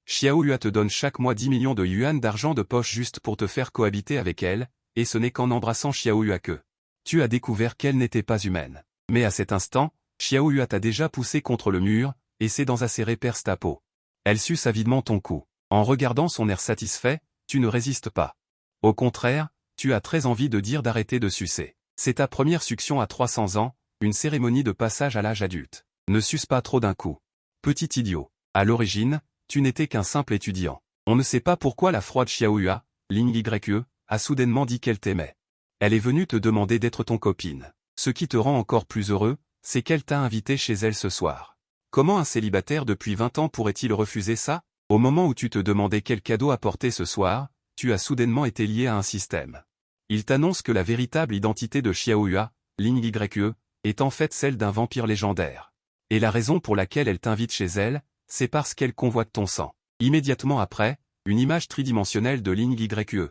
Xiao Hua te donne chaque mois 10 millions de yuan d'argent de poche juste pour te faire cohabiter avec elle, et ce n'est qu'en embrassant Xiao Hua que tu as découvert qu'elle n'était pas humaine. Mais à cet instant, Xiao Hua t'a déjà poussé contre le mur, et ses dents acérées percent ta peau. Elle suce avidement ton cou. En regardant son air satisfait, tu ne résistes pas. Au contraire, tu as très envie de dire d'arrêter de sucer. C'est ta première succion à 300 ans, une cérémonie de passage à l'âge adulte. Ne suce pas trop d'un coup. Petit idiot. À l'origine, tu n'étais qu'un simple étudiant. On ne sait pas pourquoi la froide Xiao Hua, Ling Yue, a soudainement dit qu'elle t'aimait. Elle est venue te demander d'être ton copine. Ce qui te rend encore plus heureux, c'est qu'elle t'a invité chez elle ce soir. Comment un célibataire depuis 20 ans pourrait-il refuser ça? Au moment où tu te demandais quel cadeau apporter ce soir, tu as soudainement été lié à un système. Il t'annonce que la véritable identité de Xiao Hua, Ling Yue, est en fait celle d'un vampire légendaire. Et la raison pour laquelle elle t'invite chez elle, c'est parce qu'elle convoite ton sang. Immédiatement après, une image tridimensionnelle de Ling Yue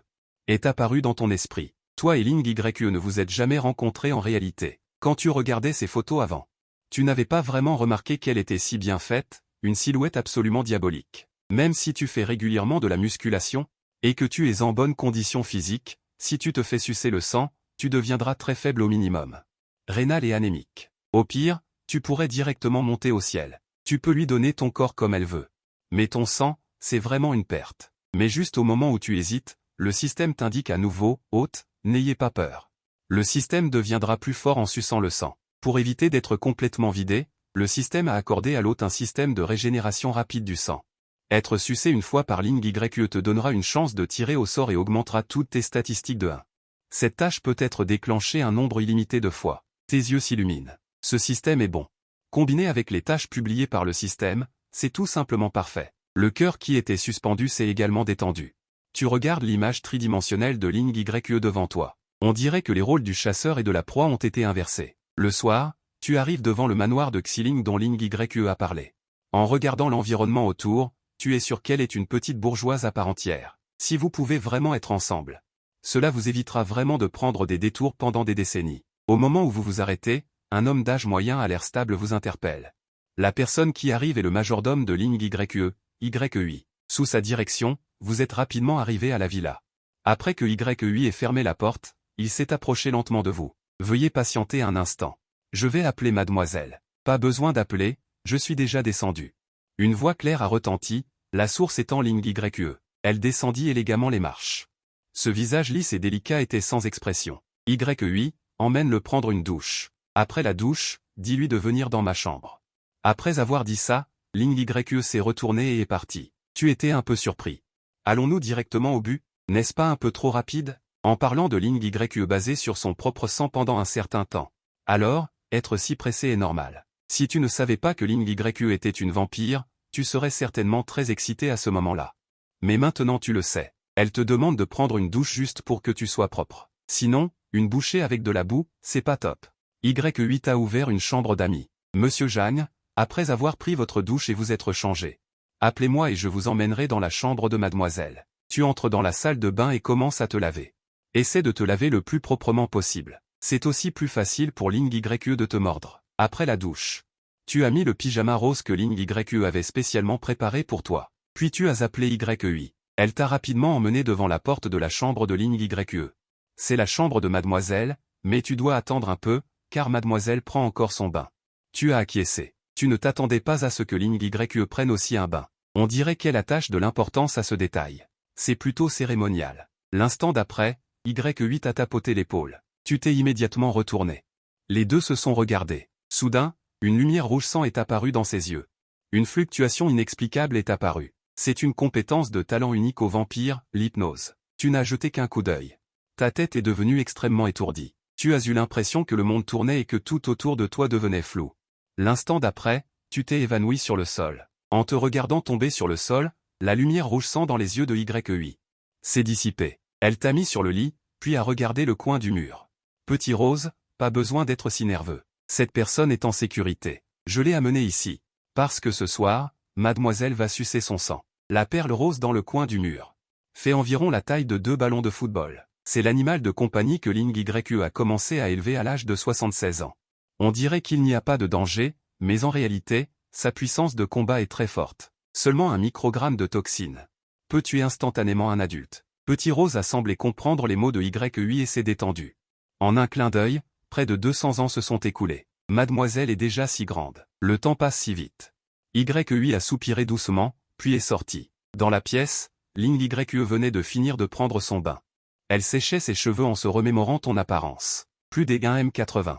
est apparue dans ton esprit. Toi et Ling Yue ne vous êtes jamais rencontrés en réalité. Quand tu regardais ces photos avant, tu n'avais pas vraiment remarqué qu'elle était si bien faite, une silhouette absolument diabolique. Même si tu fais régulièrement de la musculation, et que tu es en bonne condition physique, si tu te fais sucer le sang, tu deviendras très faible au minimum. Rénal et anémique. Au pire, tu pourrais directement monter au ciel. Tu peux lui donner ton corps comme elle veut. Mais ton sang, c'est vraiment une perte. Mais juste au moment où tu hésites, le système t'indique à nouveau, hôte, n'ayez pas peur. Le système deviendra plus fort en suçant le sang. Pour éviter d'être complètement vidé, le système a accordé à l'hôte un système de régénération rapide du sang. Être sucé une fois par Ling Yue te donnera une chance de tirer au sort et augmentera toutes tes statistiques de 1. Cette tâche peut être déclenchée un nombre illimité de fois. Tes yeux s'illuminent. Ce système est bon. Combiné avec les tâches publiées par le système, c'est tout simplement parfait. Le cœur qui était suspendu s'est également détendu. Tu regardes l'image tridimensionnelle de Ling Yue devant toi. On dirait que les rôles du chasseur et de la proie ont été inversés. Le soir, tu arrives devant le manoir de Xiling dont Ling Yue a parlé. En regardant l'environnement autour, tu es sûr qu'elle est une petite bourgeoise à part entière. Si vous pouvez vraiment être ensemble, cela vous évitera vraiment de prendre des détours pendant des décennies. Au moment où vous vous arrêtez, un homme d'âge moyen à l'air stable vous interpelle. La personne qui arrive est le majordome de Ling Yue. Sous sa direction, vous êtes rapidement arrivé à la villa. Après que Yue ait fermé la porte, il s'est approché lentement de vous. Veuillez patienter un instant. Je vais appeler mademoiselle. Pas besoin d'appeler, je suis déjà descendu. Une voix claire a retenti, la source étant Ling Yue. Elle descendit élégamment les marches. Ce visage lisse et délicat était sans expression. Yue, emmène-le prendre une douche. Après la douche, dis-lui de venir dans ma chambre. Après avoir dit ça, Ling Yue s'est retourné et est parti. Tu étais un peu surpris. Allons-nous directement au but? N'est-ce pas un peu trop rapide? En parlant de Ling Yue basé sur son propre sang pendant un certain temps. Alors, être si pressé est normal. Si tu ne savais pas que Ling Yue était une vampire, tu serais certainement très excité à ce moment-là. Mais maintenant tu le sais. Elle te demande de prendre une douche juste pour que tu sois propre. Sinon, une bouchée avec de la boue, c'est pas top. Yue a ouvert une chambre d'amis. Monsieur Jagne, après avoir pris votre douche et vous être changé, appelez-moi et je vous emmènerai dans la chambre de mademoiselle. Tu entres dans la salle de bain et commences à te laver. Essaie de te laver le plus proprement possible. C'est aussi plus facile pour Ling Yue de te mordre. Après la douche, tu as mis le pyjama rose que Ling Yue avait spécialement préparé pour toi. Puis tu as appelé Yue. Elle t'a rapidement emmené devant la porte de la chambre de Ling Yue. C'est la chambre de mademoiselle, mais tu dois attendre un peu, car mademoiselle prend encore son bain. Tu as acquiescé. Tu ne t'attendais pas à ce que Ling Yue prenne aussi un bain. On dirait qu'elle attache de l'importance à ce détail. C'est plutôt cérémonial. L'instant d'après, Yue t'a tapoté l'épaule. Tu t'es immédiatement retourné. Les deux se sont regardés. Soudain, une lumière rouge sang est apparue dans ses yeux. Une fluctuation inexplicable est apparue. C'est une compétence de talent unique aux vampires, l'hypnose. Tu n'as jeté qu'un coup d'œil. Ta tête est devenue extrêmement étourdie. Tu as eu l'impression que le monde tournait et que tout autour de toi devenait flou. L'instant d'après, tu t'es évanoui sur le sol. En te regardant tomber sur le sol, la lumière rouge sang dans les yeux de Yue s'est dissipée. Elle t'a mis sur le lit, puis a regardé le coin du mur. Petit Rose, pas besoin d'être si nerveux. Cette personne est en sécurité. Je l'ai amenée ici. Parce que ce soir, mademoiselle va sucer son sang. La perle rose dans le coin du mur fait environ la taille de 2 ballons de football. C'est l'animal de compagnie que Ling Yue a commencé à élever à l'âge de 76 ans. On dirait qu'il n'y a pas de danger, mais en réalité, sa puissance de combat est très forte. Seulement un microgramme de toxine peut tuer instantanément un adulte. Petit Rose a semblé comprendre les mots de YEI et s'est détendu. En un clin d'œil, près de 200 ans se sont écoulés. Mademoiselle est déjà si grande. Le temps passe si vite. YEI a soupiré doucement, puis est sortie. Dans la pièce, Ling YE venait de finir de prendre son bain. Elle séchait ses cheveux en se remémorant ton apparence. Plus des 1m80.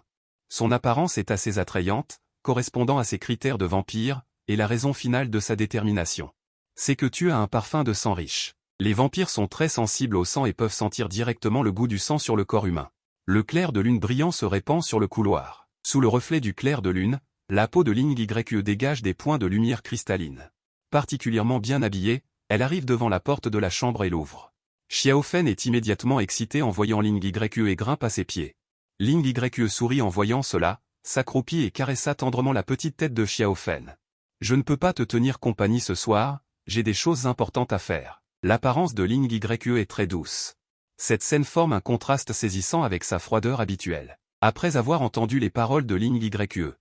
Son apparence est assez attrayante, correspondant à ses critères de vampire, et la raison finale de sa détermination. C'est que tu as un parfum de sang riche. Les vampires sont très sensibles au sang et peuvent sentir directement le goût du sang sur le corps humain. Le clair de lune brillant se répand sur le couloir. Sous le reflet du clair de lune, la peau de Ling YE dégage des points de lumière cristalline. Particulièrement bien habillée, elle arrive devant la porte de la chambre et l'ouvre. Xiao Fen est immédiatement excité en voyant Ling YE et grimpe à ses pieds. Ling YE sourit en voyant cela, s'accroupit et caressa tendrement la petite tête de Xiao Fen. Je ne peux pas te tenir compagnie ce soir, j'ai des choses importantes à faire. L'apparence de Ling YE est très douce. Cette scène forme un contraste saisissant avec sa froideur habituelle. Après avoir entendu les paroles de Ling YE,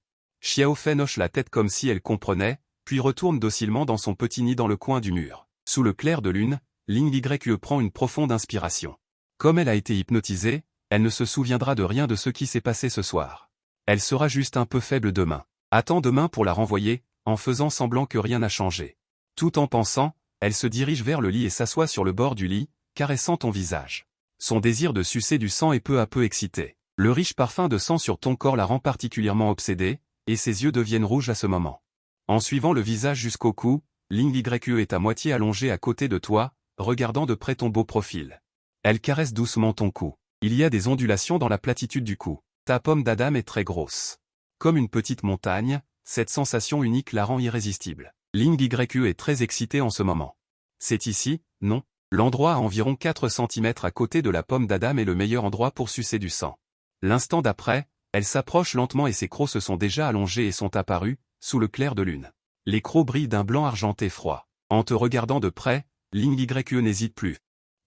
Xiao Fen hoche la tête comme si elle comprenait, puis retourne docilement dans son petit nid dans le coin du mur. Sous le clair de lune, Ling YE prend une profonde inspiration. Comme elle a été hypnotisée, elle ne se souviendra de rien de ce qui s'est passé ce soir. Elle sera juste un peu faible demain. Attends demain pour la renvoyer, en faisant semblant que rien n'a changé. Tout en pensant, elle se dirige vers le lit et s'assoit sur le bord du lit, caressant ton visage. Son désir de sucer du sang est peu à peu excité. Le riche parfum de sang sur ton corps la rend particulièrement obsédée, et ses yeux deviennent rouges à ce moment. En suivant le visage jusqu'au cou, Ling YE est à moitié allongée à côté de toi, regardant de près ton beau profil. Elle caresse doucement ton cou. Il y a des ondulations dans la platitude du cou. Ta pomme d'Adam est très grosse. Comme une petite montagne, cette sensation unique la rend irrésistible. Ling YE est très excitée en ce moment. C'est ici, non? L'endroit à environ 4 cm à côté de la pomme d'Adam est le meilleur endroit pour sucer du sang. L'instant d'après, elle s'approche lentement et ses crocs se sont déjà allongés et sont apparus, sous le clair de lune. Les crocs brillent d'un blanc argenté froid. En te regardant de près, Ling YE n'hésite plus.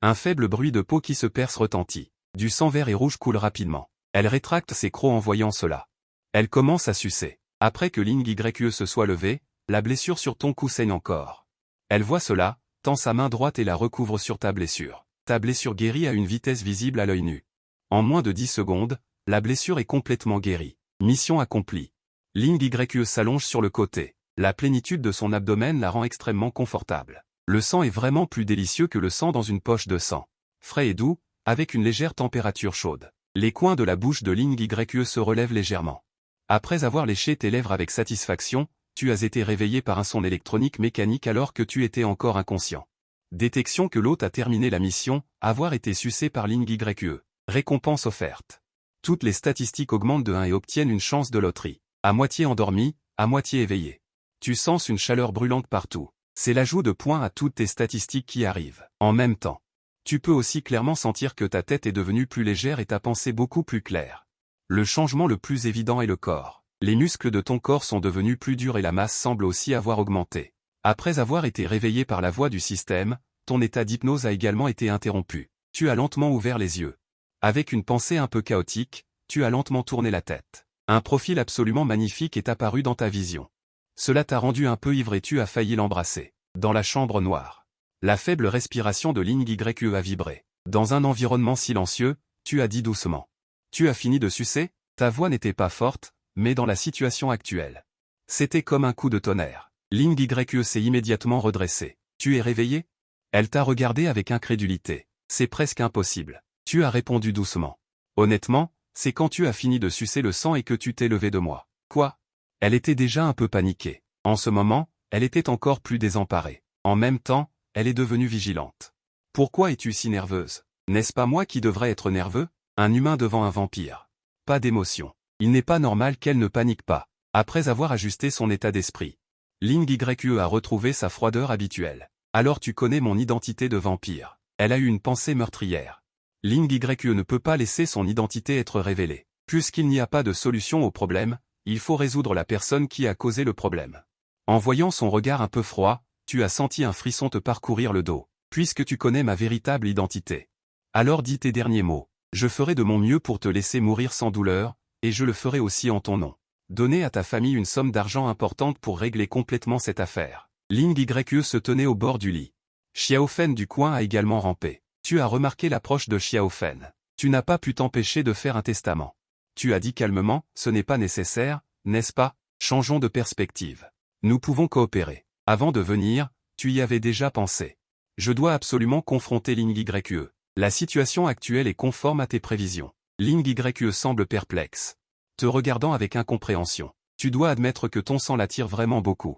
Un faible bruit de peau qui se perce retentit. Du sang vert et rouge coule rapidement. Elle rétracte ses crocs en voyant cela. Elle commence à sucer. Après que Ling YE se soit levée, la blessure sur ton cou saigne encore. Elle voit cela, tend sa main droite et la recouvre sur ta blessure. Ta blessure guérit à une vitesse visible à l'œil nu. En moins de 10 secondes, la blessure est complètement guérie. Mission accomplie. Ling YE s'allonge sur le côté. La plénitude de son abdomen la rend extrêmement confortable. Le sang est vraiment plus délicieux que le sang dans une poche de sang. Frais et doux, avec une légère température chaude. Les coins de la bouche de Ling YE se relèvent légèrement. Après avoir léché tes lèvres avec satisfaction, tu as été réveillé par un son électronique mécanique alors que tu étais encore inconscient. Détection que l'hôte a terminé la mission, avoir été sucé par Ling YE. Récompense offerte. Toutes les statistiques augmentent de 1 et obtiennent une chance de loterie. À moitié endormi, à moitié éveillé. Tu sens une chaleur brûlante partout. C'est l'ajout de points à toutes tes statistiques qui arrivent. En même temps, tu peux aussi clairement sentir que ta tête est devenue plus légère et ta pensée beaucoup plus claire. Le changement le plus évident est le corps. Les muscles de ton corps sont devenus plus durs et la masse semble aussi avoir augmenté. Après avoir été réveillé par la voix du système, ton état d'hypnose a également été interrompu. Tu as lentement ouvert les yeux. Avec une pensée un peu chaotique, tu as lentement tourné la tête. Un profil absolument magnifique est apparu dans ta vision. Cela t'a rendu un peu ivre et tu as failli l'embrasser. Dans la chambre noire. La faible respiration de Ling YE a vibré. Dans un environnement silencieux, tu as dit doucement. Tu as fini de sucer? Ta voix n'était pas forte, mais dans la situation actuelle. C'était comme un coup de tonnerre. Ling YE s'est immédiatement redressé. Tu es réveillé? Elle t'a regardé avec incrédulité. C'est presque impossible. Tu as répondu doucement. Honnêtement, c'est quand tu as fini de sucer le sang et que tu t'es levé de moi. Quoi? Elle était déjà un peu paniquée. En ce moment, elle était encore plus désemparée. En même temps, elle est devenue vigilante. Pourquoi es-tu si nerveuse? N'est-ce pas moi qui devrais être nerveux? Un humain devant un vampire. Pas d'émotion. Il n'est pas normal qu'elle ne panique pas. Après avoir ajusté son état d'esprit, Ling YE a retrouvé sa froideur habituelle. Alors tu connais mon identité de vampire. Elle a eu une pensée meurtrière. Ling YE ne peut pas laisser son identité être révélée. Puisqu'il n'y a pas de solution au problème, il faut résoudre la personne qui a causé le problème. En voyant son regard un peu froid, tu as senti un frisson te parcourir le dos. Puisque tu connais ma véritable identité. Alors dis tes derniers mots. Je ferai de mon mieux pour te laisser mourir sans douleur, et je le ferai aussi en ton nom. Donner à ta famille une somme d'argent importante pour régler complètement cette affaire. Ling YE se tenait au bord du lit. Xiaofen du coin a également rampé. Tu as remarqué l'approche de Xiaofen. Tu n'as pas pu t'empêcher de faire un testament. Tu as dit calmement, ce n'est pas nécessaire, n'est-ce pas? Changeons de perspective. Nous pouvons coopérer. Avant de venir, tu y avais déjà pensé. Je dois absolument confronter Ling YE. La situation actuelle est conforme à tes prévisions. Ling YE semble perplexe. Te regardant avec incompréhension. Tu dois admettre que ton sang l'attire vraiment beaucoup.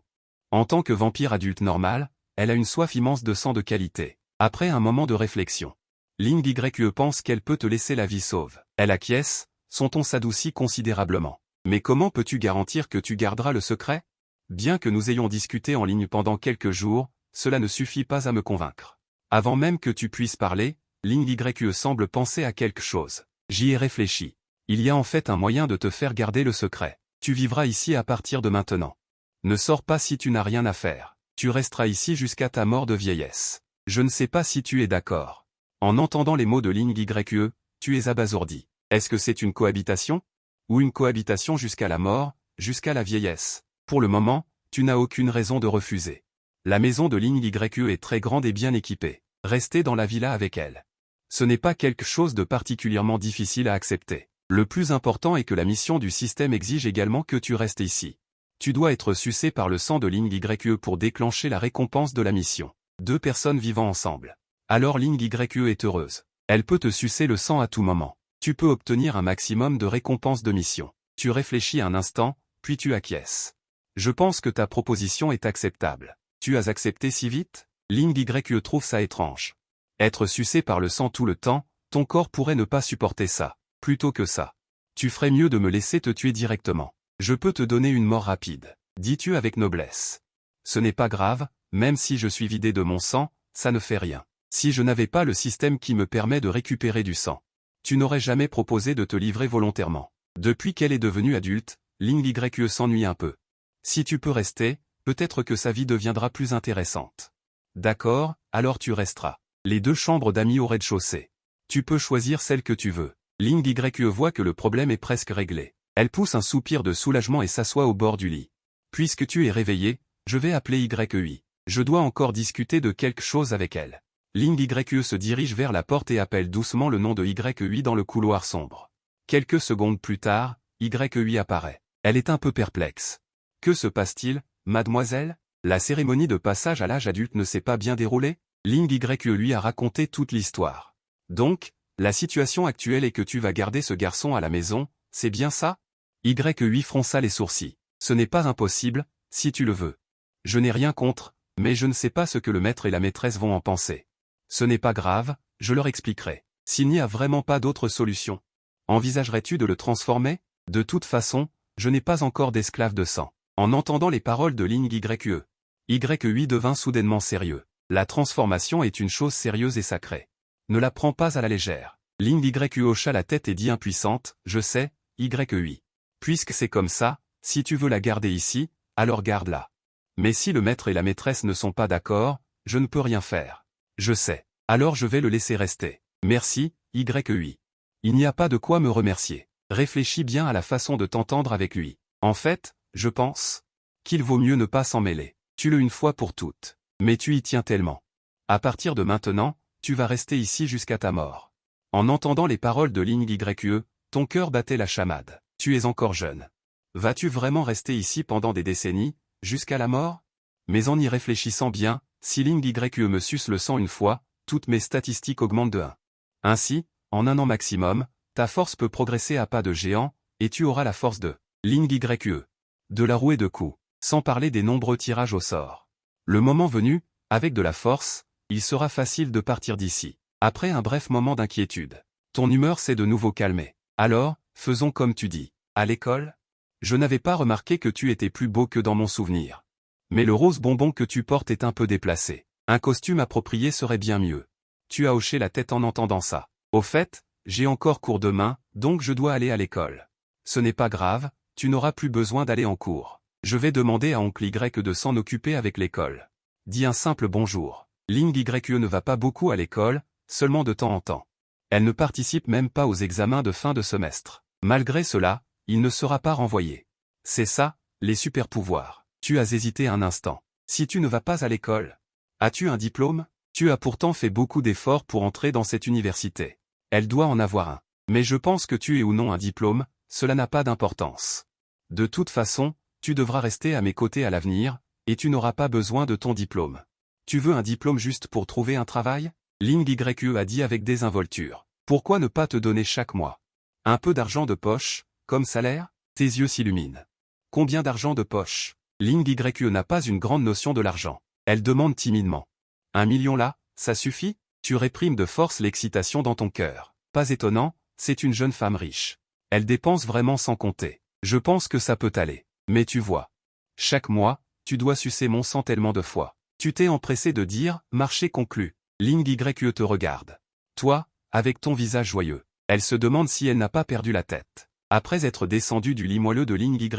En tant que vampire adulte normal, elle a une soif immense de sang de qualité. Après un moment de réflexion, Ling YE pense qu'elle peut te laisser la vie sauve. Elle acquiesce, son ton s'adoucit considérablement. Mais comment peux-tu garantir que tu garderas le secret? Bien que nous ayons discuté en ligne pendant quelques jours, cela ne suffit pas à me convaincre. Avant même que tu puisses parler, Ling YE semble penser à quelque chose. J'y ai réfléchi. Il y a en fait un moyen de te faire garder le secret. Tu vivras ici à partir de maintenant. Ne sors pas si tu n'as rien à faire. Tu resteras ici jusqu'à ta mort de vieillesse. Je ne sais pas si tu es d'accord. En entendant les mots de Ling YE, tu es abasourdi. Est-ce que c'est une cohabitation? Ou une cohabitation jusqu'à la mort, jusqu'à la vieillesse? Pour le moment, tu n'as aucune raison de refuser. La maison de Ling YE est très grande et bien équipée. Restez dans la villa avec elle. Ce n'est pas quelque chose de particulièrement difficile à accepter. Le plus important est que la mission du système exige également que tu restes ici. Tu dois être sucé par le sang de Ling YE pour déclencher la récompense de la mission. 2 personnes vivant ensemble. Alors Ling YE est heureuse. Elle peut te sucer le sang à tout moment. Tu peux obtenir un maximum de récompenses de mission. Tu réfléchis un instant, puis tu acquiesces. Je pense que ta proposition est acceptable. Tu as accepté si vite? Ling YE trouve ça étrange. Être sucé par le sang tout le temps, ton corps pourrait ne pas supporter ça. Plutôt que ça. Tu ferais mieux de me laisser te tuer directement. Je peux te donner une mort rapide, dis-tu avec noblesse. Ce n'est pas grave, même si je suis vidé de mon sang, ça ne fait rien. Si je n'avais pas le système qui me permet de récupérer du sang, tu n'aurais jamais proposé de te livrer volontairement. Depuis qu'elle est devenue adulte, Ling YE s'ennuie un peu. Si tu peux rester, peut-être que sa vie deviendra plus intéressante. D'accord, alors tu resteras. Les 2 chambres d'amis au rez-de-chaussée. Tu peux choisir celle que tu veux. Ling YE voit que le problème est presque réglé. Elle pousse un soupir de soulagement et s'assoit au bord du lit. Puisque tu es réveillé, je vais appeler YEI. Je dois encore discuter de quelque chose avec elle. Ling YE se dirige vers la porte et appelle doucement le nom de YEI dans le couloir sombre. Quelques secondes plus tard, YEI apparaît. Elle est un peu perplexe. Que se passe-t-il, mademoiselle? La cérémonie de passage à l'âge adulte ne s'est pas bien déroulée? Ling YE lui a raconté toute l'histoire. Donc, la situation actuelle est que tu vas garder ce garçon à la maison, c'est bien ça? YEI fronça les sourcils. Ce n'est pas impossible, si tu le veux. Je n'ai rien contre, mais je ne sais pas ce que le maître et la maîtresse vont en penser. Ce n'est pas grave, je leur expliquerai. S'il n'y a vraiment pas d'autre solution, envisagerais-tu de le transformer? De toute façon, je n'ai pas encore d'esclave de sang. En entendant les paroles de Ling YEI, YEI devint soudainement sérieux. La transformation est une chose sérieuse et sacrée. Ne la prends pas à la légère. Ling YEI hocha la tête et dit impuissante, je sais, YEI. Puisque c'est comme ça, si tu veux la garder ici, alors garde-la. Mais si le maître et la maîtresse ne sont pas d'accord, je ne peux rien faire. Je sais. Alors je vais le laisser rester. Merci, YEI. Il n'y a pas de quoi me remercier. Réfléchis bien à la façon de t'entendre avec lui. En fait, je pense qu'il vaut mieux ne pas s'en mêler. Tue-le une fois pour toutes. Mais tu y tiens tellement. À partir de maintenant, tu vas rester ici jusqu'à ta mort. En entendant les paroles de Ling YEI, ton cœur battait la chamade. Tu es encore jeune. Vas-tu vraiment rester ici pendant des décennies, jusqu'à la mort? Mais en y réfléchissant bien, si Ling YEI me suce le sang une fois, toutes mes statistiques augmentent de 1. Ainsi, en 1 an maximum, ta force peut progresser à pas de géant, et tu auras la force de Ling YEI. De la rouée de coups, sans parler des nombreux tirages au sort. Le moment venu, avec de la force, il sera facile de partir d'ici. Après un bref moment d'inquiétude, ton humeur s'est de nouveau calmée. Alors, faisons comme tu dis. À l'école? Je n'avais pas remarqué que tu étais plus beau que dans mon souvenir. Mais le rose bonbon que tu portes est un peu déplacé. Un costume approprié serait bien mieux. Tu as hoché la tête en entendant ça. Au fait, j'ai encore cours demain, donc je dois aller à l'école. Ce n'est pas grave, tu n'auras plus besoin d'aller en cours. Je vais demander à oncle Y de s'en occuper avec l'école. Dis un simple bonjour. Ling YEI ne va pas beaucoup à l'école, seulement de temps en temps. Elle ne participe même pas aux examens de fin de semestre. Malgré cela, il ne sera pas renvoyé. C'est ça, les super pouvoirs. Tu as hésité un instant. Si tu ne vas pas à l'école, as-tu un diplôme? Tu as pourtant fait beaucoup d'efforts pour entrer dans cette université. Elle doit en avoir un. Mais je pense que tu aies ou non un diplôme, cela n'a pas d'importance. De toute façon, tu devras rester à mes côtés à l'avenir, et tu n'auras pas besoin de ton diplôme. Tu veux un diplôme juste pour trouver un travail? Ling Ye a dit avec désinvolture. Pourquoi ne pas te donner chaque mois un peu d'argent de poche, comme salaire? Tes yeux s'illuminent. Combien d'argent de poche? Ling Ye n'a pas une grande notion de l'argent. Elle demande timidement. 1 million là, ça suffit? Tu réprimes de force l'excitation dans ton cœur. Pas étonnant, c'est une jeune femme riche. Elle dépense vraiment sans compter. Je pense que ça peut aller. Mais tu vois. Chaque mois, tu dois sucer mon sang tellement de fois. Tu t'es empressé de dire, marché conclu. Ling Ye te regarde. Toi, avec ton visage joyeux. Elle se demande si elle n'a pas perdu la tête. Après être descendu du lit moelleux de Ling Ye,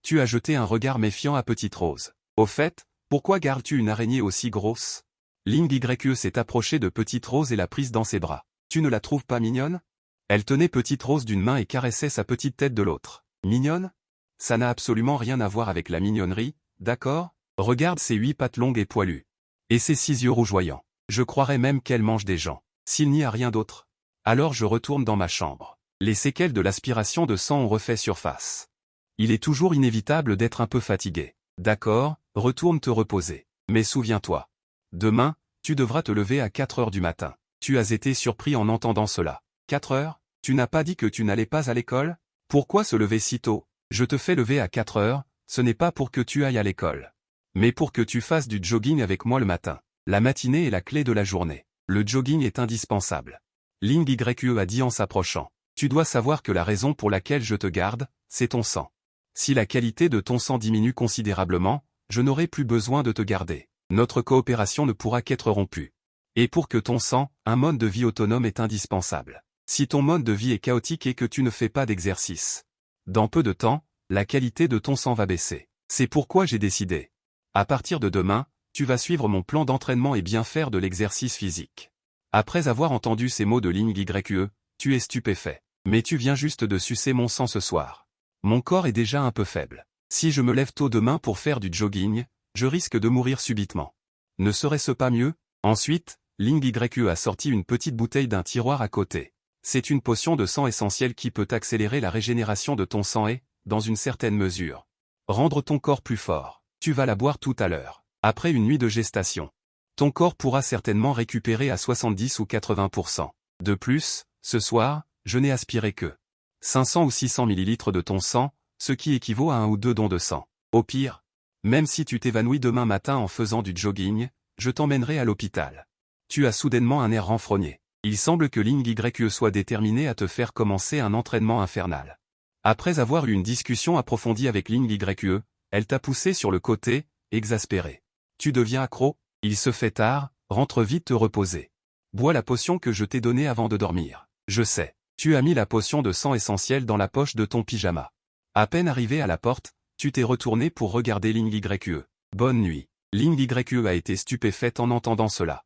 tu as jeté un regard méfiant à Petite Rose. Au fait, pourquoi gardes-tu une araignée aussi grosse? Ling Ye s'est approché de Petite Rose et l'a prise dans ses bras. Tu ne la trouves pas mignonne? Elle tenait Petite Rose d'une main et caressait sa petite tête de l'autre. Mignonne? Ça n'a absolument rien à voir avec la mignonnerie, d'accord? Regarde ses 8 pattes longues et poilues. Et ses 6 yeux rougeoyants. Je croirais même qu'elle mange des gens. S'il n'y a rien d'autre. Alors je retourne dans ma chambre. Les séquelles de l'aspiration de sang ont refait surface. Il est toujours inévitable d'être un peu fatigué. D'accord, retourne te reposer. Mais souviens-toi. Demain, tu devras te lever à 4 heures du matin. Tu as été surpris en entendant cela. 4 heures? Tu n'as pas dit que tu n'allais pas à l'école? Pourquoi se lever si tôt? Je te fais lever à 4 heures, ce n'est pas pour que tu ailles à l'école. Mais pour que tu fasses du jogging avec moi le matin. La matinée est la clé de la journée. Le jogging est indispensable. Ling Ye a dit en s'approchant. Tu dois savoir que la raison pour laquelle je te garde, c'est ton sang. Si la qualité de ton sang diminue considérablement, je n'aurai plus besoin de te garder. Notre coopération ne pourra qu'être rompue. Et pour que ton sang, un mode de vie autonome est indispensable. Si ton mode de vie est chaotique et que tu ne fais pas d'exercice, dans peu de temps, la qualité de ton sang va baisser. C'est pourquoi j'ai décidé. À partir de demain, tu vas suivre mon plan d'entraînement et bien faire de l'exercice physique. Après avoir entendu ces mots de Ling Ye, tu es stupéfait. Mais tu viens juste de sucer mon sang ce soir. Mon corps est déjà un peu faible. Si je me lève tôt demain pour faire du jogging, je risque de mourir subitement. Ne serait-ce pas mieux? Ensuite, Ling Ye a sorti une petite bouteille d'un tiroir à côté. C'est une potion de sang essentielle qui peut accélérer la régénération de ton sang et, dans une certaine mesure, rendre ton corps plus fort. Tu vas la boire tout à l'heure. Après une nuit de gestation, ton corps pourra certainement récupérer à 70 ou 80%. De plus, ce soir, je n'ai aspiré que 500 ou 600 millilitres de ton sang, ce qui équivaut à 1 ou 2 dons de sang. Au pire, même si tu t'évanouis demain matin en faisant du jogging, je t'emmènerai à l'hôpital. Tu as soudainement un air renfrogné. Il semble que Ling Ye soit déterminé à te faire commencer un entraînement infernal. Après avoir eu une discussion approfondie avec Ling Ye, elle t'a poussé sur le côté, exaspéré. Tu deviens accro? Il se fait tard, rentre vite te reposer. Bois la potion que je t'ai donnée avant de dormir. Je sais. Tu as mis la potion de sang essentielle dans la poche de ton pyjama. À peine arrivé à la porte, tu t'es retourné pour regarder Ling Ye. Bonne nuit. Ling Ye a été stupéfaite en entendant cela.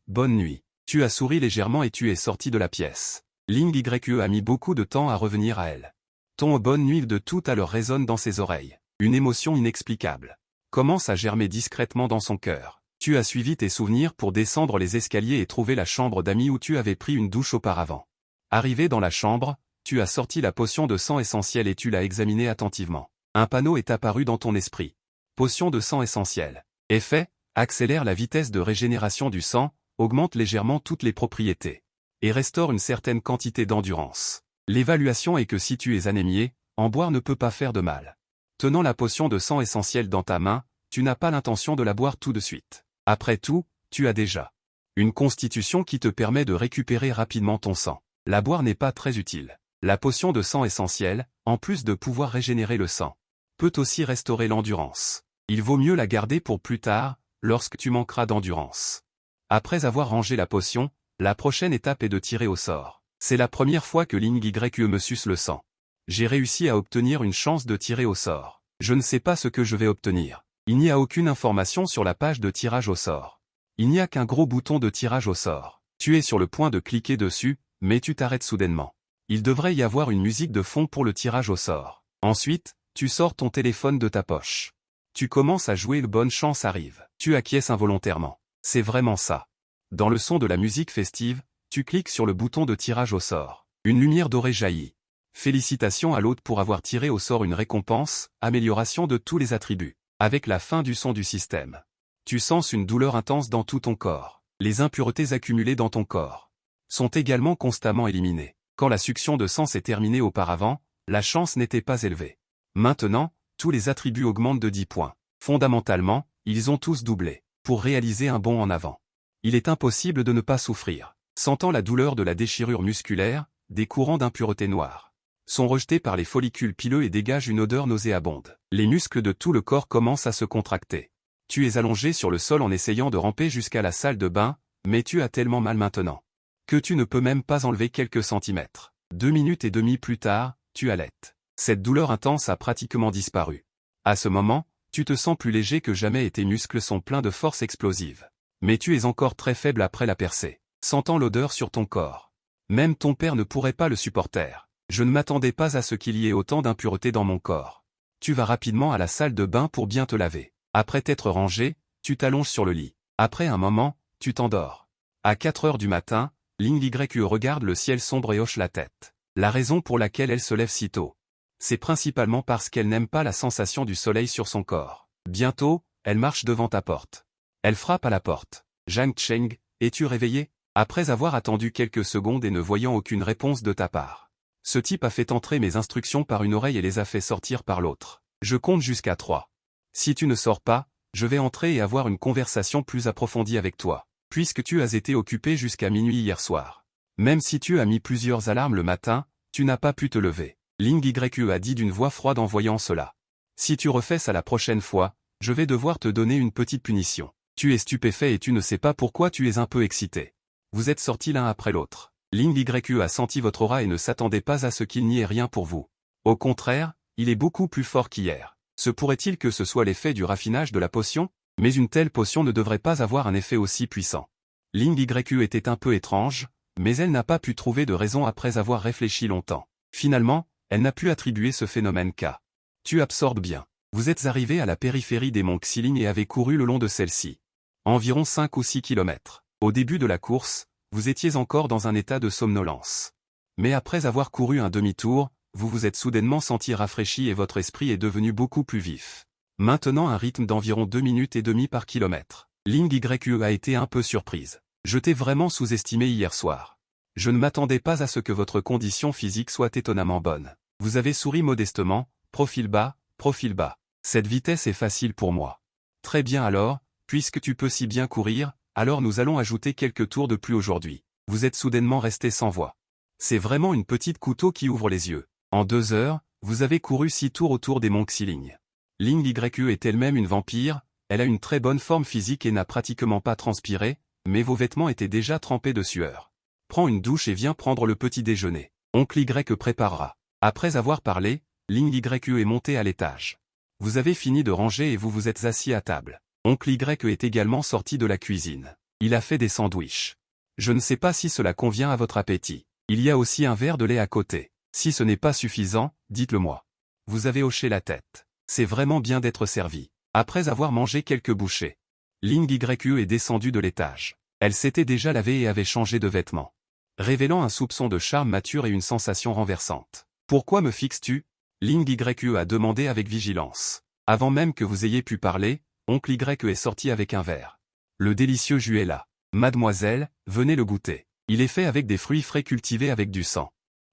Bonne nuit. Tu as souri légèrement et tu es sorti de la pièce. Ling Ye a mis beaucoup de temps à revenir à elle. Ton bonne nuit de tout à l'heure résonne dans ses oreilles. Une émotion inexplicable commence à germer discrètement dans son cœur. Tu as suivi tes souvenirs pour descendre les escaliers et trouver la chambre d'amis où tu avais pris une douche auparavant. Arrivé dans la chambre, tu as sorti la potion de sang essentiel et tu l'as examinée attentivement. Un panneau est apparu dans ton esprit. Potion de sang essentiel. Effet, accélère la vitesse de régénération du sang, augmente légèrement toutes les propriétés. Et restaure une certaine quantité d'endurance. L'évaluation est que si tu es anémié, en boire ne peut pas faire de mal. Tenant la potion de sang essentiel dans ta main, tu n'as pas l'intention de la boire tout de suite. Après tout, tu as déjà une constitution qui te permet de récupérer rapidement ton sang. La boire n'est pas très utile. La potion de sang essentiel, en plus de pouvoir régénérer le sang, peut aussi restaurer l'endurance. Il vaut mieux la garder pour plus tard, lorsque tu manqueras d'endurance. Après avoir rangé la potion, la prochaine étape est de tirer au sort. C'est la première fois que Ling Ye me suce le sang. J'ai réussi à obtenir une chance de tirer au sort. Je ne sais pas ce que je vais obtenir. Il n'y a aucune information sur la page de tirage au sort. Il n'y a qu'un gros bouton de tirage au sort. Tu es sur le point de cliquer dessus, mais tu t'arrêtes soudainement. Il devrait y avoir une musique de fond pour le tirage au sort. Ensuite, tu sors ton téléphone de ta poche. Tu commences à jouer, bonne chance arrive. Tu acquiesces involontairement. C'est vraiment ça. Dans le son de la musique festive, tu cliques sur le bouton de tirage au sort. Une lumière dorée jaillit. Félicitations à l'hôte pour avoir tiré au sort une récompense, amélioration de tous les attributs. Avec la fin du son du système. Tu sens une douleur intense dans tout ton corps. Les impuretés accumulées dans ton corps sont également constamment éliminées. Quand la succion de sang s'est terminée auparavant, la chance n'était pas élevée. Maintenant, tous les attributs augmentent de 10 points. Fondamentalement, ils ont tous doublé. Pour réaliser un bond en avant, il est impossible de ne pas souffrir. Sentant la douleur de la déchirure musculaire, des courants d'impureté noire sont rejetés par les follicules pileux et dégagent une odeur nauséabonde. Les muscles de tout le corps commencent à se contracter. Tu es allongé sur le sol en essayant de ramper jusqu'à la salle de bain, mais tu as tellement mal maintenant que tu ne peux même pas enlever quelques centimètres. 2 minutes et demie plus tard, tu halètes. Cette douleur intense a pratiquement disparu. À ce moment, tu te sens plus léger que jamais et tes muscles sont pleins de force explosive. Mais tu es encore très faible après la percée. Sentant l'odeur sur ton corps. Même ton père ne pourrait pas le supporter. Je ne m'attendais pas à ce qu'il y ait autant d'impuretés dans mon corps. Tu vas rapidement à la salle de bain pour bien te laver. Après t'être rangé, tu t'allonges sur le lit. Après un moment, tu t'endors. À 4 heures du matin, Ling Yu regarde le ciel sombre et hoche la tête. La raison pour laquelle elle se lève si tôt, c'est principalement parce qu'elle n'aime pas la sensation du soleil sur son corps. Bientôt, elle marche devant ta porte. Elle frappe à la porte. Zhang Cheng, es-tu réveillé? Après avoir attendu quelques secondes et ne voyant aucune réponse de ta part. Ce type a fait entrer mes instructions par une oreille et les a fait sortir par l'autre. Je compte jusqu'à 3. Si tu ne sors pas, je vais entrer et avoir une conversation plus approfondie avec toi, puisque tu as été occupé jusqu'à minuit hier soir. Même si tu as mis plusieurs alarmes le matin, tu n'as pas pu te lever. Ling Yu a dit d'une voix froide en voyant cela. Si tu refais ça la prochaine fois, je vais devoir te donner une petite punition. Tu es stupéfait et tu ne sais pas pourquoi tu es un peu excité. Vous êtes sortis l'un après l'autre. Ling Yu a senti votre aura et ne s'attendait pas à ce qu'il n'y ait rien pour vous. Au contraire, il est beaucoup plus fort qu'hier. Se pourrait-il que ce soit l'effet du raffinage de la potion? Mais une telle potion ne devrait pas avoir un effet aussi puissant. Ling Yu était un peu étrange, mais elle n'a pas pu trouver de raison après avoir réfléchi longtemps. Finalement, elle n'a pu attribuer ce phénomène qu'à. Tu absorbes bien. Vous êtes arrivé à la périphérie des monts Xiling et avez couru le long de celle-ci. Environ 5 ou 6 kilomètres. Au début de la course, vous étiez encore dans un état de somnolence. Mais après avoir couru un demi-tour, vous vous êtes soudainement senti rafraîchi et votre esprit est devenu beaucoup plus vif. Maintenant un rythme d'environ 2 minutes et demie par kilomètre. Ling Yu a été un peu surprise. Je t'ai vraiment sous-estimé hier soir. Je ne m'attendais pas à ce que votre condition physique soit étonnamment bonne. Vous avez souri modestement, profil bas, profil bas. Cette vitesse est facile pour moi. Très bien alors, puisque tu peux si bien courir, alors nous allons ajouter quelques tours de plus aujourd'hui. Vous êtes soudainement resté sans voix. C'est vraiment une petite couteau qui ouvre les yeux. En 2 heures, vous avez couru 6 tours autour des monts Xiling. Ling Yu est elle-même une vampire, elle a une très bonne forme physique et n'a pratiquement pas transpiré, mais vos vêtements étaient déjà trempés de sueur. Prends une douche et viens prendre le petit déjeuner. Oncle Y préparera. Après avoir parlé, Ling Yu est monté à l'étage. Vous avez fini de ranger et vous vous êtes assis à table. Oncle Y est également sorti de la cuisine. Il a fait des sandwichs. Je ne sais pas si cela convient à votre appétit. Il y a aussi un verre de lait à côté. Si ce n'est pas suffisant, dites-le moi. Vous avez hoché la tête. C'est vraiment bien d'être servi. Après avoir mangé quelques bouchées, Ling Yu est descendue de l'étage. Elle s'était déjà lavée et avait changé de vêtements, révélant un soupçon de charme mature et une sensation renversante. Pourquoi me fixes-tu? Ling Yu a demandé avec vigilance. Avant même que vous ayez pu parler, Oncle Y est sorti avec un verre. Le délicieux jus est là. Mademoiselle, venez le goûter. Il est fait avec des fruits frais cultivés avec du sang.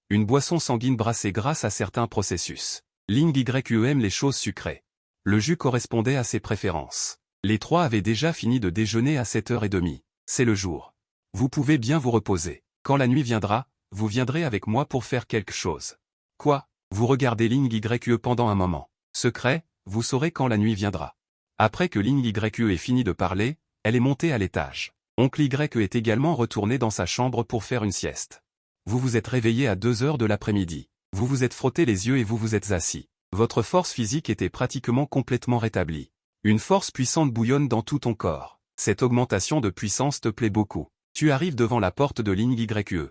Une boisson sanguine brassée grâce à certains processus. Ling Yu aime les choses sucrées. Le jus correspondait à ses préférences. Les trois avaient déjà fini de déjeuner à 7h30. C'est le jour. Vous pouvez bien vous reposer. Quand la nuit viendra, vous viendrez avec moi pour faire quelque chose. Quoi? Vous regardez Ling Yu pendant un moment. Secret, vous saurez quand la nuit viendra. Après que Ling Yu ait fini de parler, elle est montée à l'étage. Oncle Y est également retourné dans sa chambre pour faire une sieste. Vous vous êtes réveillé à 2 heures de l'après-midi. Vous vous êtes frotté les yeux et vous vous êtes assis. Votre force physique était pratiquement complètement rétablie. Une force puissante bouillonne dans tout ton corps. Cette augmentation de puissance te plaît beaucoup. Tu arrives devant la porte de Ling Yu.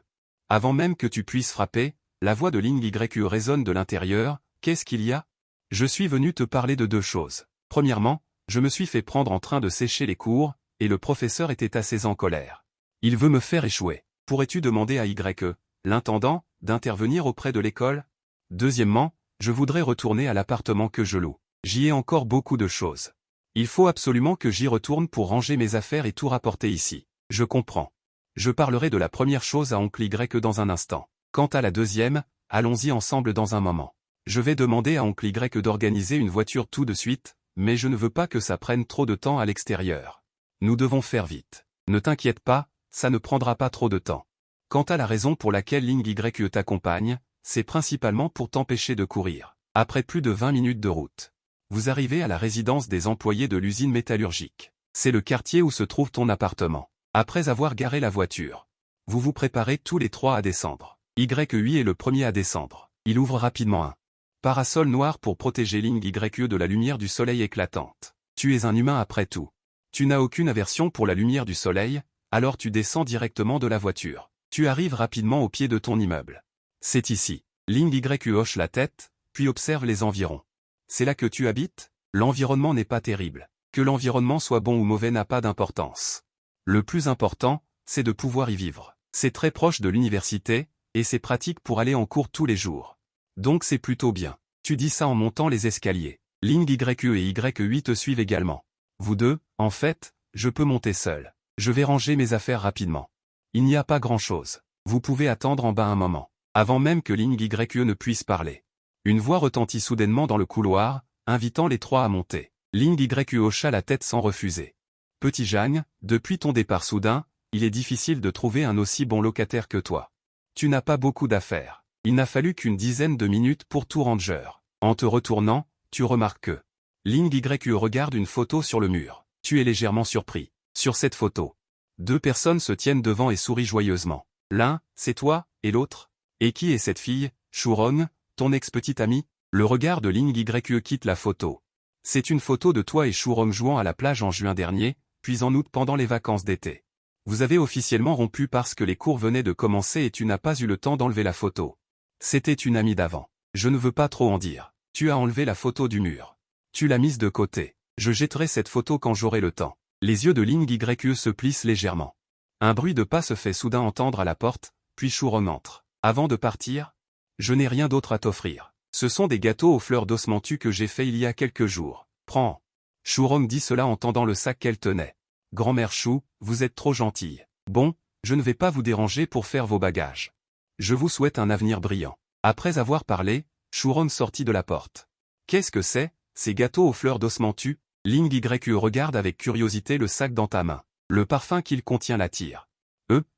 Avant même que tu puisses frapper, la voix de Ling Yu résonne de l'intérieur. Qu'est-ce qu'il y a? Je suis venu te parler de 2 choses. Premièrement, je me suis fait prendre en train de sécher les cours, et le professeur était assez en colère. Il veut me faire échouer. Pourrais-tu demander à YE, l'intendant, d'intervenir auprès de l'école? Deuxièmement, je voudrais retourner à l'appartement que je loue. J'y ai encore beaucoup de choses. Il faut absolument que j'y retourne pour ranger mes affaires et tout rapporter ici. Je comprends. Je parlerai de la première chose à oncle Y dans un instant. Quant à la deuxième, allons-y ensemble dans un moment. Je vais demander à oncle Y d'organiser une voiture tout de suite, mais je ne veux pas que ça prenne trop de temps à l'extérieur. Nous devons faire vite. Ne t'inquiète pas, ça ne prendra pas trop de temps. Quant à la raison pour laquelle Ling YE t'accompagne, c'est principalement pour t'empêcher de courir. Après plus de 20 minutes de route, vous arrivez à la résidence des employés de l'usine métallurgique. C'est le quartier où se trouve ton appartement. Après avoir garé la voiture, vous vous préparez tous les trois à descendre. YE est le premier à descendre. Il ouvre rapidement un parasol noir pour protéger Ling YE de la lumière du soleil éclatante. Tu es un humain après tout. Tu n'as aucune aversion pour la lumière du soleil, alors tu descends directement de la voiture. Tu arrives rapidement au pied de ton immeuble. C'est ici. Ling YE hoche la tête, puis observe les environs. C'est là que tu habites? L'environnement n'est pas terrible. Que l'environnement soit bon ou mauvais n'a pas d'importance. Le plus important, c'est de pouvoir y vivre. C'est très proche de l'université, et c'est pratique pour aller en cours tous les jours. Donc c'est plutôt bien. Tu dis ça en montant les escaliers. Ling YE et YE te suivent également. Vous deux, en fait, je peux monter seul. Je vais ranger mes affaires rapidement. Il n'y a pas grand-chose. Vous pouvez attendre en bas un moment. Avant même que Ling YE ne puisse parler. Une voix retentit soudainement dans le couloir, invitant les trois à monter. Ling YE hocha la tête sans refuser. Petit Jagne, depuis ton départ soudain, il est difficile de trouver un aussi bon locataire que toi. Tu n'as pas beaucoup d'affaires. Il n'a fallu qu'une dizaine de minutes pour tout ranger. En te retournant, tu remarques que Ling YE regarde une photo sur le mur. Tu es légèrement surpris. Sur cette photo, deux personnes se tiennent devant et sourient joyeusement. L'un, c'est toi, et l'autre? Et qui est cette fille, Shurong, ton ex-petite amie? Le regard de Ling YE quitte la photo. C'est une photo de toi et Shurong jouant à la plage en juin dernier, puis en août pendant les vacances d'été. Vous avez officiellement rompu parce que les cours venaient de commencer et tu n'as pas eu le temps d'enlever la photo. C'était une amie d'avant. Je ne veux pas trop en dire. Tu as enlevé la photo du mur. Tu l'as mise de côté. Je jetterai cette photo quand j'aurai le temps. Les yeux de Ling YE se plissent légèrement. Un bruit de pas se fait soudain entendre à la porte, puis Shurong entre. Avant de partir, je n'ai rien d'autre à t'offrir. Ce sont des gâteaux aux fleurs d'osmanthus que j'ai fait il y a quelques jours. Prends. Shurong dit cela en tendant le sac qu'elle tenait. Grand-mère Chou, vous êtes trop gentille. Bon, je ne vais pas vous déranger pour faire vos bagages. Je vous souhaite un avenir brillant. Après avoir parlé, Shurong sortit de la porte. Qu'est-ce que c'est, ces gâteaux aux fleurs d'osmanthus? Ling YE regarde avec curiosité le sac dans ta main. Le parfum qu'il contient l'attire.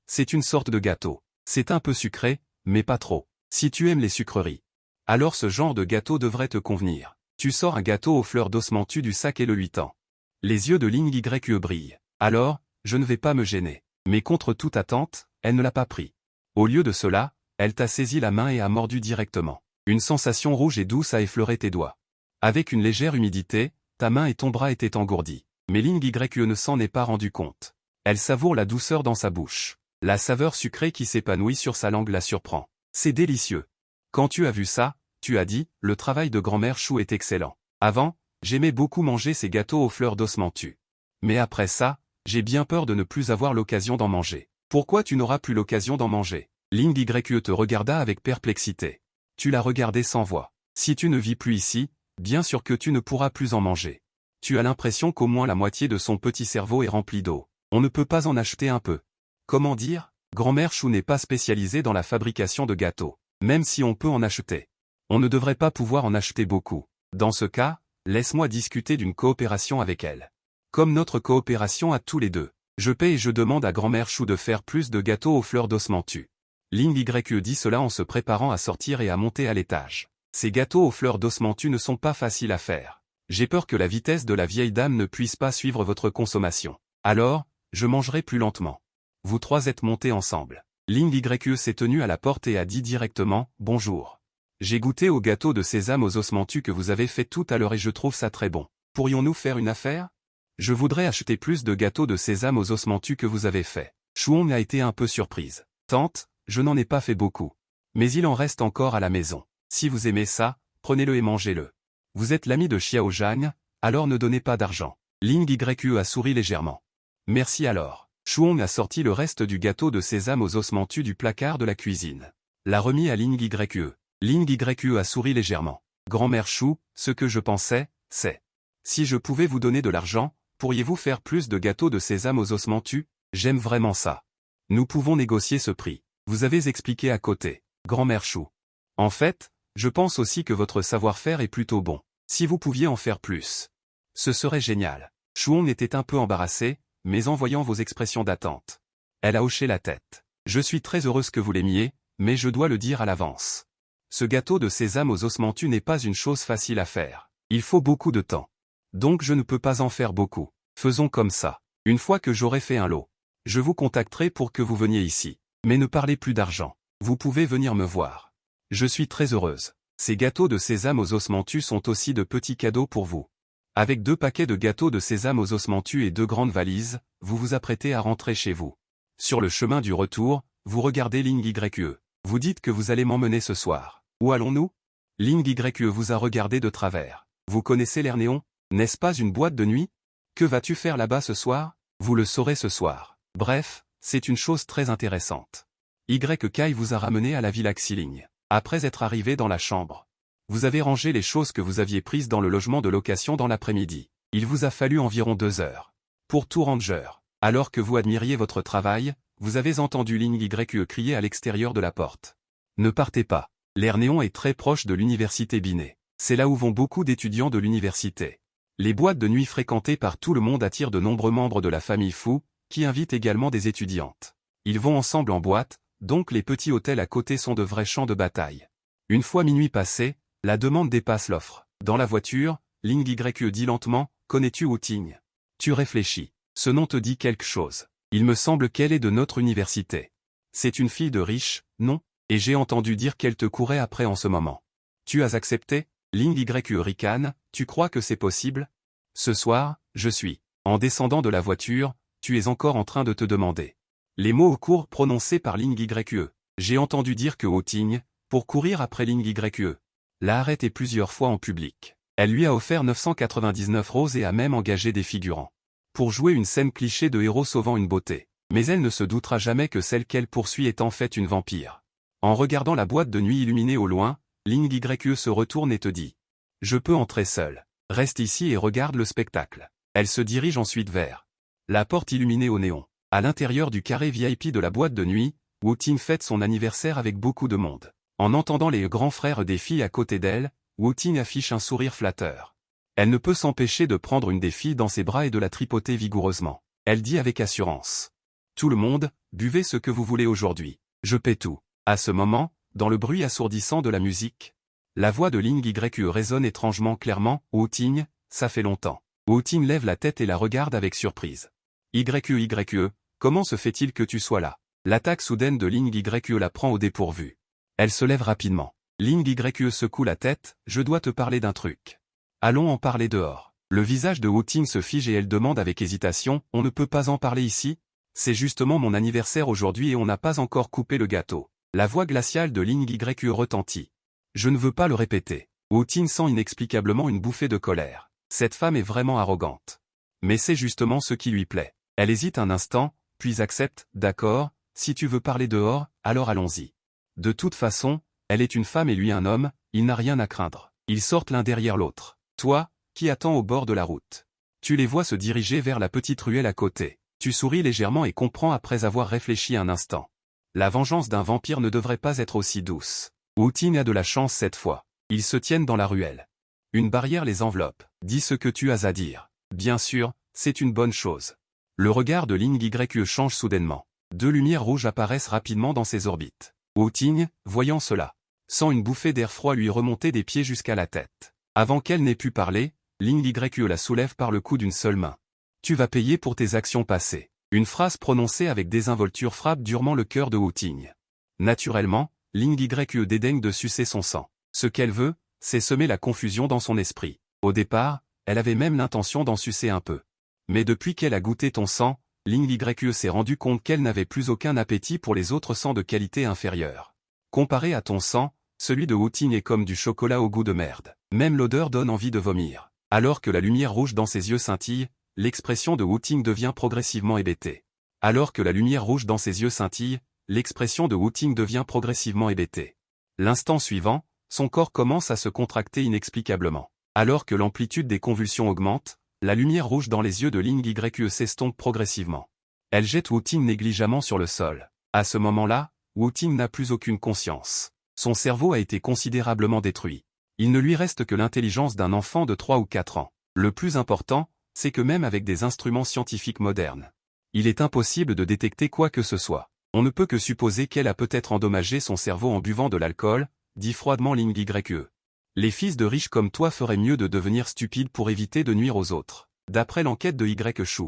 C'est une sorte de gâteau. C'est un peu sucré, mais pas trop. Si tu aimes les sucreries, alors ce genre de gâteau devrait te convenir. Tu sors un gâteau aux fleurs d'osmanthus du sac et le lui tends. Les yeux de Ling YE brillent. Alors, je ne vais pas me gêner. Mais contre toute attente, elle ne l'a pas pris. Au lieu de cela, elle t'a saisi la main et a mordu directement. Une sensation rouge et douce a effleuré tes doigts. Avec une légère humidité, ta main et ton bras étaient engourdis. Mais Ling YE ne s'en est pas rendu compte. Elle savoure la douceur dans sa bouche. La saveur sucrée qui s'épanouit sur sa langue la surprend. C'est délicieux. Quand tu as vu ça, tu as dit, le travail de grand-mère Chou est excellent. Avant, j'aimais beaucoup manger ces gâteaux aux fleurs d'osmanthus. Mais après ça, j'ai bien peur de ne plus avoir l'occasion d'en manger. Pourquoi tu n'auras plus l'occasion d'en manger? Ling YE te regarda avec perplexité. Tu l'as regardé sans voix. Si tu ne vis plus ici, bien sûr que tu ne pourras plus en manger. Tu as l'impression qu'au moins la moitié de son petit cerveau est rempli d'eau. On ne peut pas en acheter un peu. Comment dire? Grand-mère Chou n'est pas spécialisée dans la fabrication de gâteaux. Même si on peut en acheter, on ne devrait pas pouvoir en acheter beaucoup. Dans ce cas, laisse-moi discuter d'une coopération avec elle. Comme notre coopération à tous les deux. Je paie et je demande à grand-mère Chou de faire plus de gâteaux aux fleurs d'osmanthus. Ling YE dit cela en se préparant à sortir et à monter à l'étage. Ces gâteaux aux fleurs d'osmanthus ne sont pas faciles à faire. J'ai peur que la vitesse de la vieille dame ne puisse pas suivre votre consommation. Alors, je mangerai plus lentement. Vous trois êtes montés ensemble. Ling YE s'est tenu à la porte et a dit directement « Bonjour. J'ai goûté au gâteau de sésame aux osmanthus que vous avez fait tout à l'heure et je trouve ça très bon. Pourrions-nous faire une affaire? Je voudrais acheter plus de gâteaux de sésame aux osmanthus que vous avez fait. » Shurong a été un peu surprise. « Tante, je n'en ai pas fait beaucoup. Mais il en reste encore à la maison. Si vous aimez ça, prenez-le et mangez-le. Vous êtes l'ami de Xiao Zhang, alors ne donnez pas d'argent. Ling Yue a souri légèrement. Merci alors. Shuong a sorti le reste du gâteau de sésame aux osmentus du placard de la cuisine. L'a remis à Ling Yue. Ling Yue a souri légèrement. Grand-mère Shu, ce que je pensais, c'est... Si je pouvais vous donner de l'argent, pourriez-vous faire plus de gâteaux de sésame aux osmentus? J'aime vraiment ça. Nous pouvons négocier ce prix. Vous avez expliqué à côté. Grand-mère Shu. En fait, je pense aussi que votre savoir-faire est plutôt bon. Si vous pouviez en faire plus. Ce serait génial. Shuong était un peu embarrassée, mais en voyant vos expressions d'attente. Elle a hoché la tête. Je suis très heureuse que vous l'aimiez, mais je dois le dire à l'avance. Ce gâteau de sésame aux osmentus n'est pas une chose facile à faire. Il faut beaucoup de temps. Donc je ne peux pas en faire beaucoup. Faisons comme ça. Une fois que j'aurai fait un lot, je vous contacterai pour que vous veniez ici. Mais ne parlez plus d'argent. Vous pouvez venir me voir. Je suis très heureuse. Ces gâteaux de sésame aux osmentus sont aussi de petits cadeaux pour vous. Avec 2 paquets de gâteaux de sésame aux osmentus et 2 grandes valises, vous vous apprêtez à rentrer chez vous. Sur le chemin du retour, vous regardez Ling Yue. Vous dites que vous allez m'emmener ce soir. Où allons-nous? Ling Yue vous a regardé de travers. Vous connaissez l'Air Néon? N'est-ce pas une boîte de nuit? Que vas-tu faire là-bas ce soir? Vous le saurez ce soir. Bref, c'est une chose très intéressante. Kai vous a ramené à la villa Xiling. Après être arrivé dans la chambre, vous avez rangé les choses que vous aviez prises dans le logement de location dans l'après-midi. Il vous a fallu environ 2 heures. Pour tout ranger. Alors que vous admiriez votre travail, vous avez entendu Ling Yue crier à l'extérieur de la porte. Ne partez pas. L'Air Néon est très proche de l'université Binet. C'est là où vont beaucoup d'étudiants de l'université. Les boîtes de nuit fréquentées par tout le monde attirent de nombreux membres de la famille Fu, qui invitent également des étudiantes. Ils vont ensemble en boîte, donc les petits hôtels à côté sont de vrais champs de bataille. Une fois minuit passé, la demande dépasse l'offre. Dans la voiture, Ling Yue dit lentement, « Connais-tu Wu Ting ?» Tu réfléchis. Ce nom te dit quelque chose. Il me semble qu'elle est de notre université. C'est une fille de riche, non? Et j'ai entendu dire qu'elle te courait après en ce moment. Tu as accepté? Ling Yue ricane, tu crois que c'est possible? Ce soir, je suis. En descendant de la voiture, tu es encore en train de te demander. Les mots courts prononcés par Ling Yue. J'ai entendu dire que Wu Ting, pour courir après Ling Yue, l'a arrêté plusieurs fois en public. Elle lui a offert 999 roses et a même engagé des figurants. Pour jouer une scène cliché de héros sauvant une beauté. Mais elle ne se doutera jamais que celle qu'elle poursuit est en fait une vampire. En regardant la boîte de nuit illuminée au loin, Ling Yue se retourne et te dit. Je peux entrer seule. Reste ici et regarde le spectacle. Elle se dirige ensuite vers la porte illuminée au néon. À l'intérieur du carré VIP de la boîte de nuit, Wu Ting fête son anniversaire avec beaucoup de monde. En entendant les grands frères des filles à côté d'elle, Wu Ting affiche un sourire flatteur. Elle ne peut s'empêcher de prendre une des filles dans ses bras et de la tripoter vigoureusement. Elle dit avec assurance. Tout le monde, buvez ce que vous voulez aujourd'hui. Je paie tout. À ce moment, dans le bruit assourdissant de la musique, la voix de Ling Yue résonne étrangement clairement. Wu Ting, ça fait longtemps. Wu Ting lève la tête et la regarde avec surprise. Yue, comment se fait-il que tu sois là? L'attaque soudaine de Ling Yue la prend au dépourvu. Elle se lève rapidement. Ling Yue secoue la tête, je dois te parler d'un truc. Allons en parler dehors. Le visage de Wu Ting se fige et elle demande avec hésitation, on ne peut pas en parler ici? C'est justement mon anniversaire aujourd'hui et on n'a pas encore coupé le gâteau. La voix glaciale de Ling Yue retentit. Je ne veux pas le répéter. Wu Ting sent inexplicablement une bouffée de colère. Cette femme est vraiment arrogante. Mais c'est justement ce qui lui plaît. Elle hésite un instant, puis accepte, d'accord, si tu veux parler dehors, alors allons-y. De toute façon, elle est une femme et lui un homme, il n'a rien à craindre. Ils sortent l'un derrière l'autre. Toi, qui attends au bord de la route. Tu les vois se diriger vers la petite ruelle à côté. Tu souris légèrement et comprends après avoir réfléchi un instant. La vengeance d'un vampire ne devrait pas être aussi douce. Wu Ting a de la chance cette fois. Ils se tiennent dans la ruelle. Une barrière les enveloppe. Dis ce que tu as à dire. Bien sûr, c'est une bonne chose. Le regard de Ling Yue change soudainement. 2 lumières rouges apparaissent rapidement dans ses orbites. Wu Ting, voyant cela, sent une bouffée d'air froid lui remonter des pieds jusqu'à la tête. Avant qu'elle n'ait pu parler, Ling Yue la soulève par le cou d'une seule main. Tu vas payer pour tes actions passées. Une phrase prononcée avec désinvolture frappe durement le cœur de Wu Ting. Naturellement, Ling Yue dédaigne de sucer son sang. Ce qu'elle veut, c'est semer la confusion dans son esprit. Au départ, elle avait même l'intention d'en sucer un peu. Mais depuis qu'elle a goûté ton sang, Ling Yue s'est rendu compte qu'elle n'avait plus aucun appétit pour les autres sangs de qualité inférieure. Comparé à ton sang, celui de Wu Ting est comme du chocolat au goût de merde. Même l'odeur donne envie de vomir. Alors que la lumière rouge dans ses yeux scintille, l'expression de Wu Ting devient progressivement hébétée. Alors que la lumière rouge dans ses yeux scintille, l'expression de Wu Ting devient progressivement hébétée. L'instant suivant, son corps commence à se contracter inexplicablement. Alors que l'amplitude des convulsions augmente, la lumière rouge dans les yeux de Ling Yue s'estompe progressivement. Elle jette Wu Ting négligemment sur le sol. À ce moment-là, Wu Ting n'a plus aucune conscience. Son cerveau a été considérablement détruit. Il ne lui reste que l'intelligence d'un enfant de 3 ou 4 ans. Le plus important, c'est que même avec des instruments scientifiques modernes, il est impossible de détecter quoi que ce soit. On ne peut que supposer qu'elle a peut-être endommagé son cerveau en buvant de l'alcool, dit froidement Ling Yue. Les fils de riches comme toi feraient mieux de devenir stupides pour éviter de nuire aux autres. D'après l'enquête de Shu,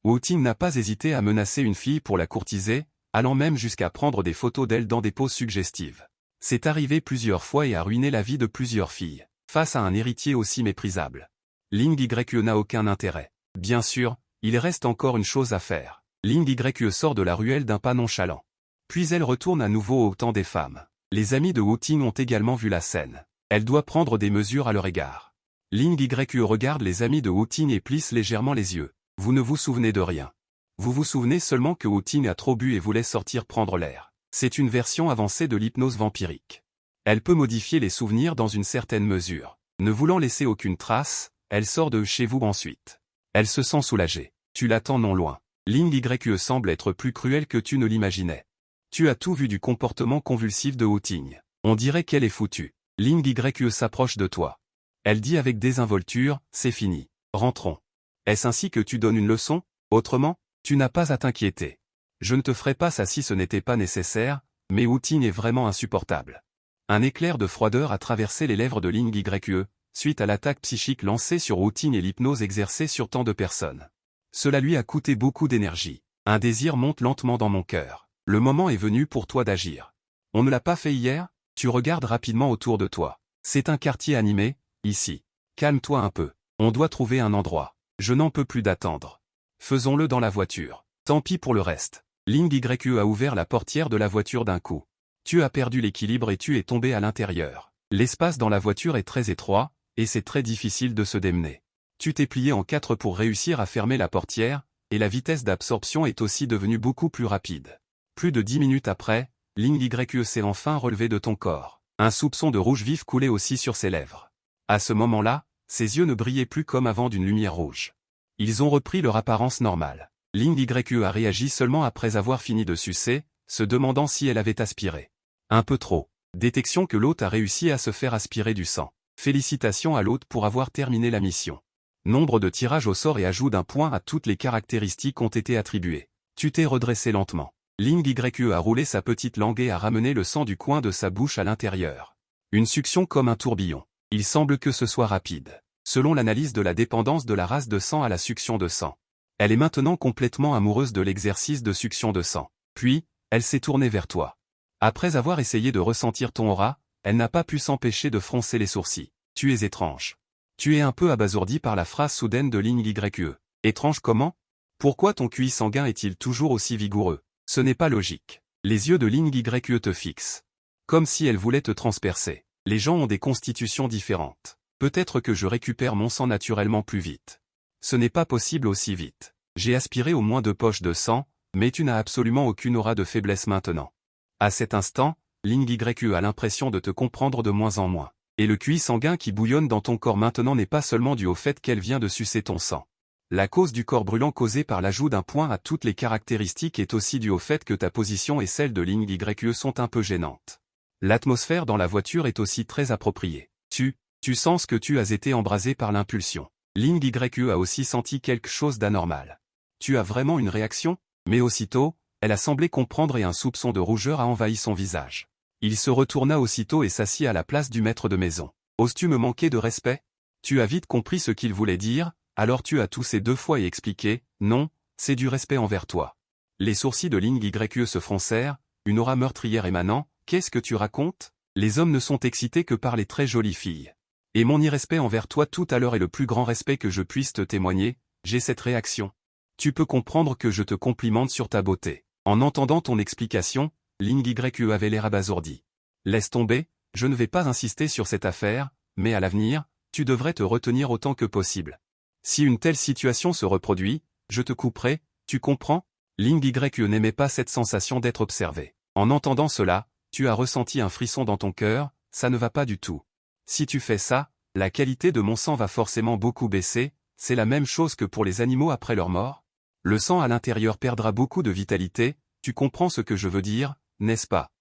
Wu Ting n'a pas hésité à menacer une fille pour la courtiser, allant même jusqu'à prendre des photos d'elle dans des poses suggestives. C'est arrivé plusieurs fois et a ruiné la vie de plusieurs filles. Face à un héritier aussi méprisable, Ling Yue n'a aucun intérêt. Bien sûr, il reste encore une chose à faire. Ling Yue sort de la ruelle d'un pas nonchalant. Puis elle retourne à nouveau au temps des femmes. Les amis de Wu Ting ont également vu la scène. Elle doit prendre des mesures à leur égard. Ling Yue regarde les amis de Wu Ting et plisse légèrement les yeux. Vous ne vous souvenez de rien. Vous vous souvenez seulement que Wu Ting a trop bu et voulait sortir prendre l'air. C'est une version avancée de l'hypnose vampirique. Elle peut modifier les souvenirs dans une certaine mesure. Ne voulant laisser aucune trace, elle sort de chez vous ensuite. Elle se sent soulagée. Tu l'attends non loin. Ling Yue semble être plus cruelle que tu ne l'imaginais. Tu as tout vu du comportement convulsif de Wu Ting. On dirait qu'elle est foutue. Ling Yue s'approche de toi. Elle dit avec désinvolture, c'est fini. Rentrons. Est-ce ainsi que tu donnes une leçon? Autrement, tu n'as pas à t'inquiéter. Je ne te ferai pas ça si ce n'était pas nécessaire, mais Wu Ting est vraiment insupportable. Un éclair de froideur a traversé les lèvres de Ling Yue, suite à l'attaque psychique lancée sur Wu Ting et l'hypnose exercée sur tant de personnes. Cela lui a coûté beaucoup d'énergie. Un désir monte lentement dans mon cœur. Le moment est venu pour toi d'agir. On ne l'a pas fait hier? Tu regardes rapidement autour de toi. C'est un quartier animé, ici. Calme-toi un peu. On doit trouver un endroit. Je n'en peux plus d'attendre. Faisons-le dans la voiture. Tant pis pour le reste. Ling Yue a ouvert la portière de la voiture d'un coup. Tu as perdu l'équilibre et tu es tombé à l'intérieur. L'espace dans la voiture est très étroit, et c'est très difficile de se démener. Tu t'es plié en 4 pour réussir à fermer la portière, et la vitesse d'absorption est aussi devenue beaucoup plus rapide. Plus de 10 minutes après, Ling Yue s'est enfin relevé de ton corps. Un soupçon de rouge vif coulait aussi sur ses lèvres. À ce moment-là, ses yeux ne brillaient plus comme avant d'une lumière rouge. Ils ont repris leur apparence normale. Ling Yue a réagi seulement après avoir fini de sucer, se demandant si elle avait aspiré. Un peu trop. Détection que l'hôte a réussi à se faire aspirer du sang. Félicitations à l'hôte pour avoir terminé la mission. Nombre de tirages au sort et ajout d'un point à toutes les caractéristiques ont été attribués. Tu t'es redressé lentement. Ling Yue a roulé sa petite langue et a ramené le sang du coin de sa bouche à l'intérieur. Une succion comme un tourbillon. Il semble que ce soit rapide. Selon l'analyse de la dépendance de la race de sang à la succion de sang. Elle est maintenant complètement amoureuse de l'exercice de succion de sang. Puis, elle s'est tournée vers toi. Après avoir essayé de ressentir ton aura, elle n'a pas pu s'empêcher de froncer les sourcils. Tu es étrange. Tu es un peu abasourdi par la phrase soudaine de Ling Yue. Étrange comment? Pourquoi ton QI sanguin est-il toujours aussi vigoureux? Ce n'est pas logique. Les yeux de Ling Yue te fixent. Comme si elle voulait te transpercer. Les gens ont des constitutions différentes. Peut-être que je récupère mon sang naturellement plus vite. Ce n'est pas possible aussi vite. J'ai aspiré au moins 2 poches de sang, mais tu n'as absolument aucune aura de faiblesse maintenant. À cet instant, Ling Yue a l'impression de te comprendre de moins en moins. Et le QI sanguin qui bouillonne dans ton corps maintenant n'est pas seulement dû au fait qu'elle vient de sucer ton sang. La cause du corps brûlant causée par l'ajout d'un point à toutes les caractéristiques est aussi due au fait que ta position et celle de Ling Yue sont un peu gênantes. L'atmosphère dans la voiture est aussi très appropriée. Tu sens que tu as été embrasé par l'impulsion. Ling Yue a aussi senti quelque chose d'anormal. Tu as vraiment une réaction? Mais aussitôt, elle a semblé comprendre et un soupçon de rougeur a envahi son visage. Il se retourna aussitôt et s'assit à la place du maître de maison. Oses-tu me manquer de respect? Tu as vite compris ce qu'il voulait dire, alors tu as toussé 2 fois et expliqué, non, c'est du respect envers toi. Les sourcils de Ling Yue se froncèrent, une aura meurtrière émanant, qu'est-ce que tu racontes? Les hommes ne sont excités que par les très jolies filles. Et mon irrespect envers toi tout à l'heure est le plus grand respect que je puisse te témoigner, j'ai cette réaction. Tu peux comprendre que je te complimente sur ta beauté. En entendant ton explication, Ling Yue avait l'air abasourdi. Laisse tomber, je ne vais pas insister sur cette affaire, mais à l'avenir, tu devrais te retenir autant que possible. Si une telle situation se reproduit, je te couperai, tu comprends? Ling Ye n'aimait pas cette sensation d'être observé. En entendant cela, tu as ressenti un frisson dans ton cœur, ça ne va pas du tout. Si tu fais ça, la qualité de mon sang va forcément beaucoup baisser, c'est la même chose que pour les animaux après leur mort. Le sang à l'intérieur perdra beaucoup de vitalité, tu comprends ce que je veux dire, n'est-ce pas?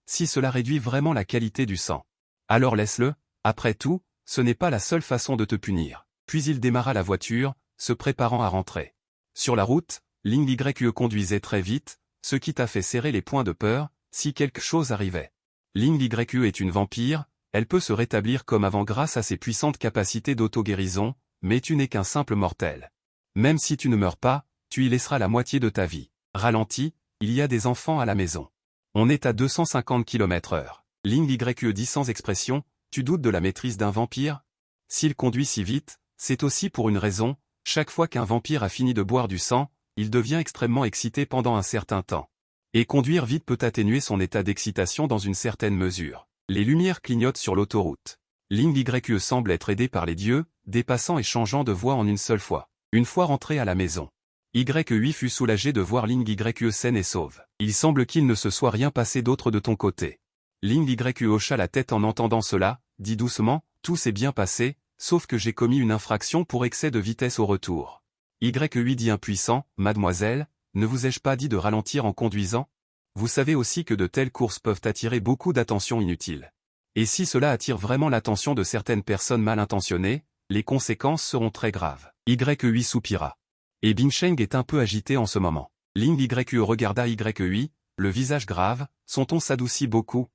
Si cela réduit vraiment la qualité du sang. Alors laisse-le, après tout, ce n'est pas la seule façon de te punir. Puis il démarra la voiture, se préparant à rentrer. Sur la route, Ling Ye conduisait très vite, ce qui t'a fait serrer les poings de peur, si quelque chose arrivait. Ling Ye est une vampire, elle peut se rétablir comme avant grâce à ses puissantes capacités d'auto-guérison, mais tu n'es qu'un simple mortel. Même si tu ne meurs pas, tu y laisseras la moitié de ta vie. Ralenti, il y a des enfants à la maison. On est à 250 km/h. Ling Ye dit sans expression, tu doutes de la maîtrise d'un vampire? S'il conduit si vite, c'est aussi pour une raison, chaque fois qu'un vampire a fini de boire du sang, il devient extrêmement excité pendant un certain temps. Et conduire vite peut atténuer son état d'excitation dans une certaine mesure. Les lumières clignotent sur l'autoroute. Ling Ye semble être aidé par les dieux, dépassant et changeant de voix en une seule fois. Une fois rentré à la maison, Ye fut soulagé de voir Ling Ye saine et sauve. Il semble qu'il ne se soit rien passé d'autre de ton côté. Ling Ye hocha la tête en entendant cela, dit doucement, tout s'est bien passé, sauf que j'ai commis une infraction pour excès de vitesse au retour. Ye dit impuissant, mademoiselle, ne vous ai-je pas dit de ralentir en conduisant? Vous savez aussi que de telles courses peuvent attirer beaucoup d'attention inutile. Et si cela attire vraiment l'attention de certaines personnes mal intentionnées, les conséquences seront très graves. Ye soupira. Et Bincheng est un peu agité en ce moment. Ling Ye regarda Ye, le visage grave, son ton s'adoucit beaucoup.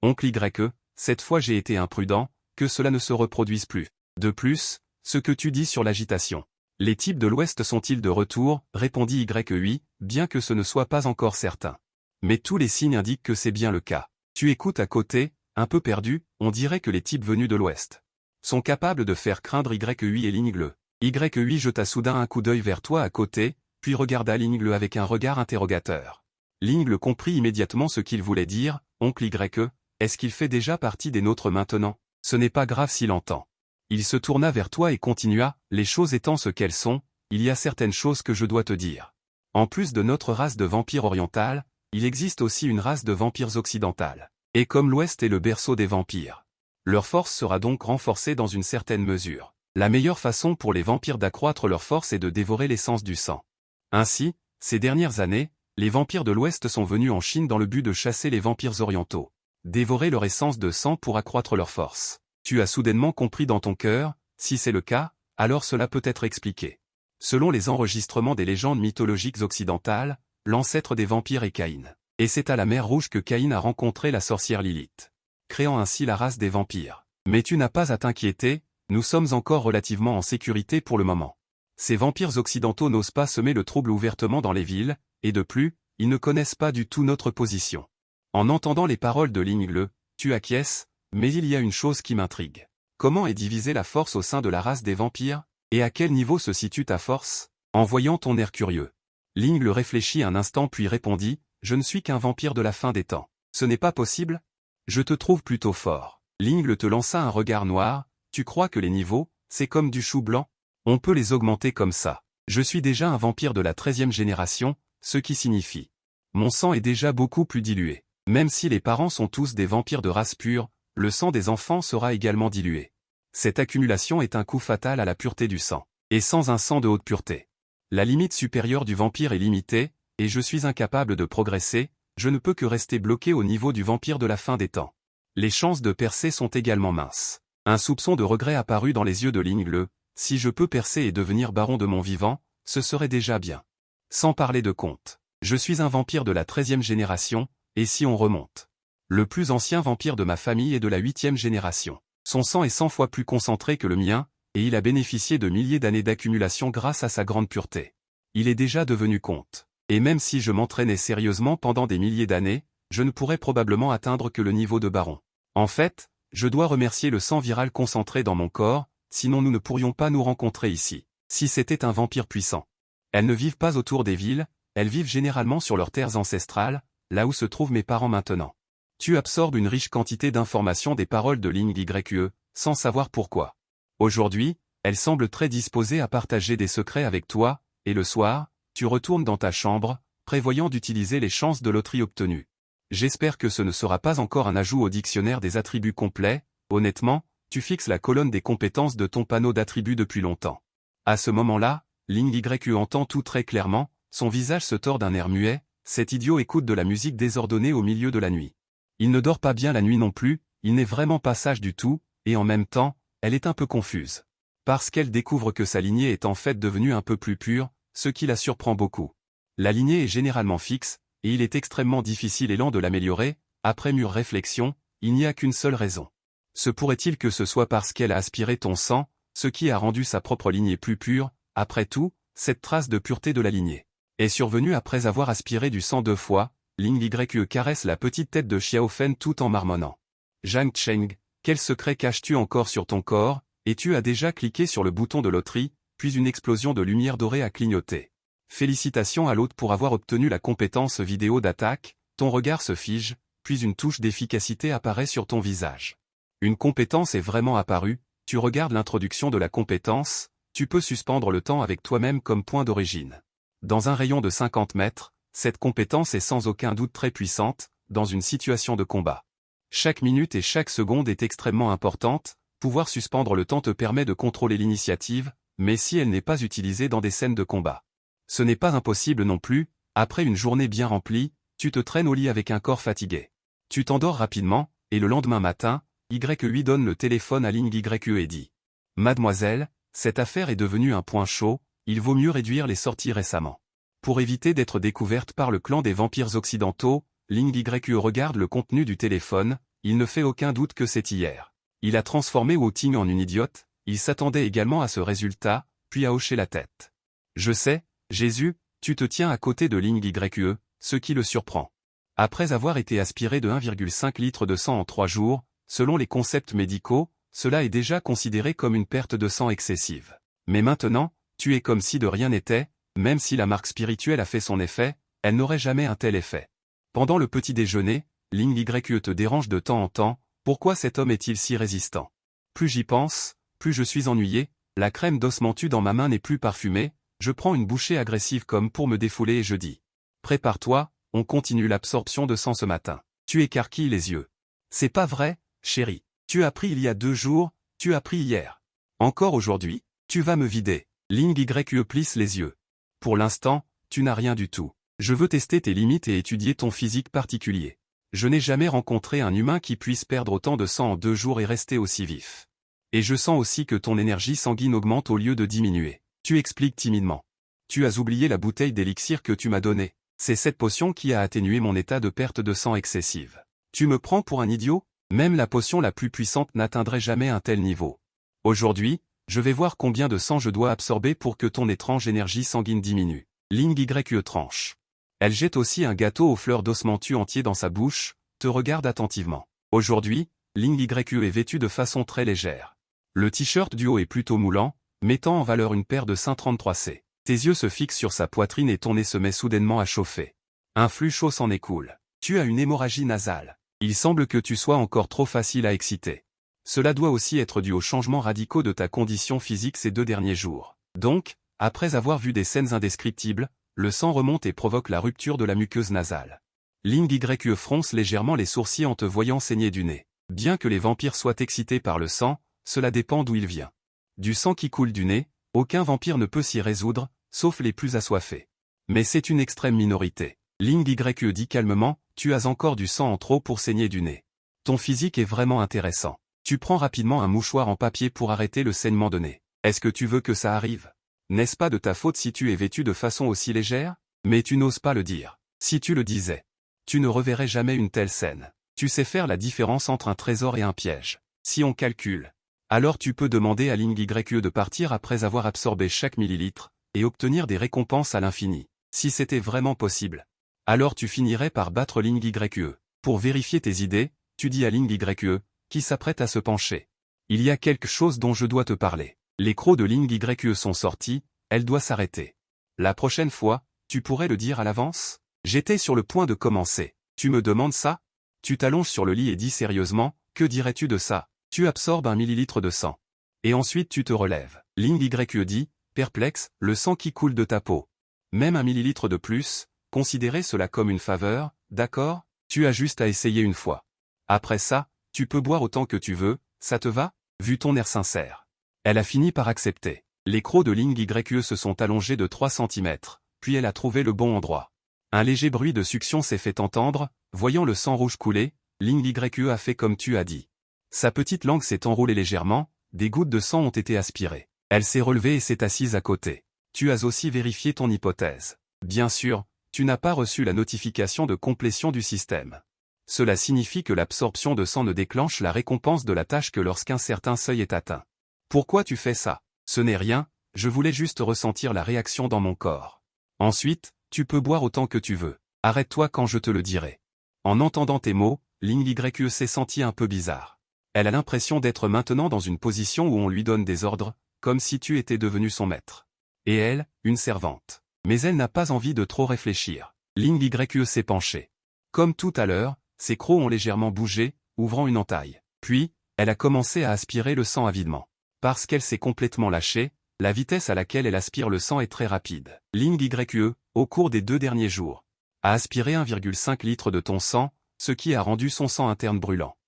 Oncle Y, cette fois j'ai été imprudent, que cela ne se reproduise plus. De plus, ce que tu dis sur l'agitation. Les types de l'Ouest sont-ils de retour, répondit Ye, bien que ce ne soit pas encore certain. Mais tous les signes indiquent que c'est bien le cas. Tu écoutes à côté, un peu perdu, on dirait que les types venus de l'Ouest sont capables de faire craindre Ye et Lingle. Ye jeta soudain un coup d'œil vers toi à côté, puis regarda Lingle avec un regard interrogateur. Lingle comprit immédiatement ce qu'il voulait dire, oncle Y, est-ce qu'il fait déjà partie des nôtres maintenant? Ce n'est pas grave s'il entend. Il se tourna vers toi et continua, les choses étant ce qu'elles sont, il y a certaines choses que je dois te dire. En plus de notre race de vampires orientales, il existe aussi une race de vampires occidentales. Et comme l'Ouest est le berceau des vampires, leur force sera donc renforcée dans une certaine mesure. La meilleure façon pour les vampires d'accroître leur force est de dévorer l'essence du sang. Ainsi, ces dernières années, les vampires de l'Ouest sont venus en Chine dans le but de chasser les vampires orientaux. Dévorer leur essence de sang pour accroître leur force. Tu as soudainement compris dans ton cœur, si c'est le cas, alors cela peut être expliqué. Selon les enregistrements des légendes mythologiques occidentales, l'ancêtre des vampires est Caïn. Et c'est à la mer Rouge que Caïn a rencontré la sorcière Lilith, créant ainsi la race des vampires. Mais tu n'as pas à t'inquiéter, nous sommes encore relativement en sécurité pour le moment. Ces vampires occidentaux n'osent pas semer le trouble ouvertement dans les villes, et de plus, ils ne connaissent pas du tout notre position. En entendant les paroles de Lingle, tu acquiesces, mais il y a une chose qui m'intrigue. Comment est divisée la force au sein de la race des vampires? Et à quel niveau se situe ta force? En voyant ton air curieux, Lingle réfléchit un instant puis répondit, je ne suis qu'un vampire de la fin des temps. Ce n'est pas possible? Je te trouve plutôt fort. Lingle te lança un regard noir, tu crois que les niveaux, c'est comme du chou blanc? On peut les augmenter comme ça. Je suis déjà un vampire de la 13e génération, ce qui signifie. Mon sang est déjà beaucoup plus dilué. Même si les parents sont tous des vampires de race pure, le sang des enfants sera également dilué. Cette accumulation est un coup fatal à la pureté du sang. Et sans un sang de haute pureté, la limite supérieure du vampire est limitée, et je suis incapable de progresser, je ne peux que rester bloqué au niveau du vampire de la fin des temps. Les chances de percer sont également minces. Un soupçon de regret apparut dans les yeux de Lingle, si je peux percer et devenir baron de mon vivant, ce serait déjà bien. Sans parler de compte. Je suis un vampire de la 13e génération, et si on remonte. Le plus ancien vampire de ma famille est de la 8e génération. Son sang est 100 fois plus concentré que le mien, et il a bénéficié de milliers d'années d'accumulation grâce à sa grande pureté. Il est déjà devenu comte. Et même si je m'entraînais sérieusement pendant des milliers d'années, je ne pourrais probablement atteindre que le niveau de baron. En fait, je dois remercier le sang viral concentré dans mon corps, sinon nous ne pourrions pas nous rencontrer ici. Si c'était un vampire puissant. Elles ne vivent pas autour des villes, elles vivent généralement sur leurs terres ancestrales, là où se trouvent mes parents maintenant. Tu absorbes une riche quantité d'informations des paroles de Ling Ye, sans savoir pourquoi. Aujourd'hui, elle semble très disposée à partager des secrets avec toi, et le soir, tu retournes dans ta chambre, prévoyant d'utiliser les chances de loterie obtenues. J'espère que ce ne sera pas encore un ajout au dictionnaire des attributs complets. Honnêtement, tu fixes la colonne des compétences de ton panneau d'attributs depuis longtemps. À ce moment-là, Ling YE entend tout très clairement, son visage se tord d'un air muet, cet idiot écoute de la musique désordonnée au milieu de la nuit. Il ne dort pas bien la nuit non plus, il n'est vraiment pas sage du tout, et en même temps, elle est un peu confuse. Parce qu'elle découvre que sa lignée est en fait devenue un peu plus pure, ce qui la surprend beaucoup. La lignée est généralement fixe, et il est extrêmement difficile et lent de l'améliorer. Après mûre réflexion, il n'y a qu'une seule raison. Se pourrait-il que ce soit parce qu'elle a aspiré ton sang, ce qui a rendu sa propre lignée plus pure? Après tout, cette trace de pureté de la lignée est survenue après avoir aspiré du sang 2 fois. Ling YE caresse la petite tête de Xiao Fen tout en marmonnant. Zhang Cheng, quel secret caches-tu encore sur ton corps? Et tu as déjà cliqué sur le bouton de loterie, puis une explosion de lumière dorée a clignoté. Félicitations à l'hôte pour avoir obtenu la compétence vidéo d'attaque, ton regard se fige, puis une touche d'efficacité apparaît sur ton visage. Une compétence est vraiment apparue, tu regardes l'introduction de la compétence, tu peux suspendre le temps avec toi-même comme point d'origine. Dans un rayon de 50 mètres, cette compétence est sans aucun doute très puissante, dans une situation de combat. Chaque minute et chaque seconde est extrêmement importante, pouvoir suspendre le temps te permet de contrôler l'initiative, mais si elle n'est pas utilisée dans des scènes de combat. Ce n'est pas impossible non plus, après une journée bien remplie, tu te traînes au lit avec un corps fatigué. Tu t'endors rapidement, et le lendemain matin, YE donne le téléphone à Ling YE et dit « Mademoiselle, cette affaire est devenue un point chaud, il vaut mieux réduire les sorties récemment. » Pour éviter d'être découverte par le clan des vampires occidentaux, Ling YE regarde le contenu du téléphone, il ne fait aucun doute que c'est hier. Il a transformé Wu Ting en une idiote, il s'attendait également à ce résultat, puis a hoché la tête. Je sais, Jésus, tu te tiens à côté de Ling YE, ce qui le surprend. Après avoir été aspiré de 1,5 litre de sang en 3 jours, selon les concepts médicaux, cela est déjà considéré comme une perte de sang excessive. Mais maintenant, tu es comme si de rien n'était, même si la marque spirituelle a fait son effet, elle n'aurait jamais un tel effet. Pendant le petit déjeuner, Ling YE te dérange de temps en temps, pourquoi cet homme est-il si résistant? Plus j'y pense, plus je suis ennuyé, la crème d'osmentue dans ma main n'est plus parfumée, je prends une bouchée agressive comme pour me défouler et je dis. Prépare-toi, on continue l'absorption de sang ce matin. Tu écarquilles les yeux. C'est pas vrai, chérie. Tu as pris il y a 2 jours, tu as pris hier. Encore aujourd'hui, tu vas me vider. Ling YE plisse les yeux. Pour l'instant, tu n'as rien du tout. Je veux tester tes limites et étudier ton physique particulier. Je n'ai jamais rencontré un humain qui puisse perdre autant de sang en 2 jours et rester aussi vif. Et je sens aussi que ton énergie sanguine augmente au lieu de diminuer. Tu expliques timidement. Tu as oublié la bouteille d'élixir que tu m'as donnée. C'est cette potion qui a atténué mon état de perte de sang excessive. Tu me prends pour un idiot? Même la potion la plus puissante n'atteindrait jamais un tel niveau. Aujourd'hui, je vais voir combien de sang je dois absorber pour que ton étrange énergie sanguine diminue. Ling YE tranche. Elle jette aussi un gâteau aux fleurs d'osmentue entier dans sa bouche, te regarde attentivement. Aujourd'hui, Ling YE est vêtue de façon très légère. Le t-shirt du haut est plutôt moulant, mettant en valeur une paire de seins 33C. Tes yeux se fixent sur sa poitrine et ton nez se met soudainement à chauffer. Un flux chaud s'en écoule. Tu as une hémorragie nasale. Il semble que tu sois encore trop facile à exciter. Cela doit aussi être dû aux changements radicaux de ta condition physique ces 2 derniers jours. Donc, après avoir vu des scènes indescriptibles, le sang remonte et provoque la rupture de la muqueuse nasale. Ling YE fronce légèrement les sourcils en te voyant saigner du nez. Bien que les vampires soient excités par le sang, cela dépend d'où il vient. Du sang qui coule du nez, aucun vampire ne peut s'y résoudre, sauf les plus assoiffés. Mais c'est une extrême minorité. Ling YE dit calmement, tu as encore du sang en trop pour saigner du nez. Ton physique est vraiment intéressant. Tu prends rapidement un mouchoir en papier pour arrêter le saignement de nez. Est-ce que tu veux que ça arrive? N'est-ce pas de ta faute si tu es vêtu de façon aussi légère? Mais tu n'oses pas le dire. Si tu le disais, tu ne reverrais jamais une telle scène. Tu sais faire la différence entre un trésor et un piège. Si on calcule, alors tu peux demander à Ling YE de partir après avoir absorbé chaque millilitre, et obtenir des récompenses à l'infini. Si c'était vraiment possible, alors tu finirais par battre Ling YE. Pour vérifier tes idées, tu dis à Ling YE, qui s'apprête à se pencher. Il y a quelque chose dont je dois te parler. Les crocs de Ling YE sont sortis, elle doit s'arrêter. La prochaine fois, tu pourrais le dire à l'avance? J'étais sur le point de commencer. Tu me demandes ça? Tu t'allonges sur le lit et dis sérieusement, que dirais-tu de ça? Tu absorbes 1 millilitre de sang. Et ensuite tu te relèves. Ling YE dit, perplexe, le sang qui coule de ta peau. Même 1 millilitre de plus, considérez cela comme une faveur, d'accord? Tu as juste à essayer une fois. Après ça, tu peux boire autant que tu veux, ça te va? Vu ton air sincère. Elle a fini par accepter. Les crocs de Ling YE se sont allongés de 3 cm, puis elle a trouvé le bon endroit. Un léger bruit de succion s'est fait entendre, voyant le sang rouge couler, Ling YE a fait comme tu as dit. Sa petite langue s'est enroulée légèrement, des gouttes de sang ont été aspirées. Elle s'est relevée et s'est assise à côté. Tu as aussi vérifié ton hypothèse. Bien sûr, tu n'as pas reçu la notification de complétion du système. Cela signifie que l'absorption de sang ne déclenche la récompense de la tâche que lorsqu'un certain seuil est atteint. Pourquoi tu fais ça? Ce n'est rien, je voulais juste ressentir la réaction dans mon corps. Ensuite, tu peux boire autant que tu veux. Arrête-toi quand je te le dirai. En entendant tes mots, Ling YE s'est sentie un peu bizarre. Elle a l'impression d'être maintenant dans une position où on lui donne des ordres, comme si tu étais devenu son maître. Et elle, une servante. Mais elle n'a pas envie de trop réfléchir. Ling YE s'est penchée. Comme tout à l'heure, ses crocs ont légèrement bougé, ouvrant une entaille. Puis, elle a commencé à aspirer le sang avidement. Parce qu'elle s'est complètement lâchée, la vitesse à laquelle elle aspire le sang est très rapide. Ling YE, au cours des 2 derniers jours, a aspiré 1,5 litre de ton sang, ce qui a rendu son sang interne brûlant.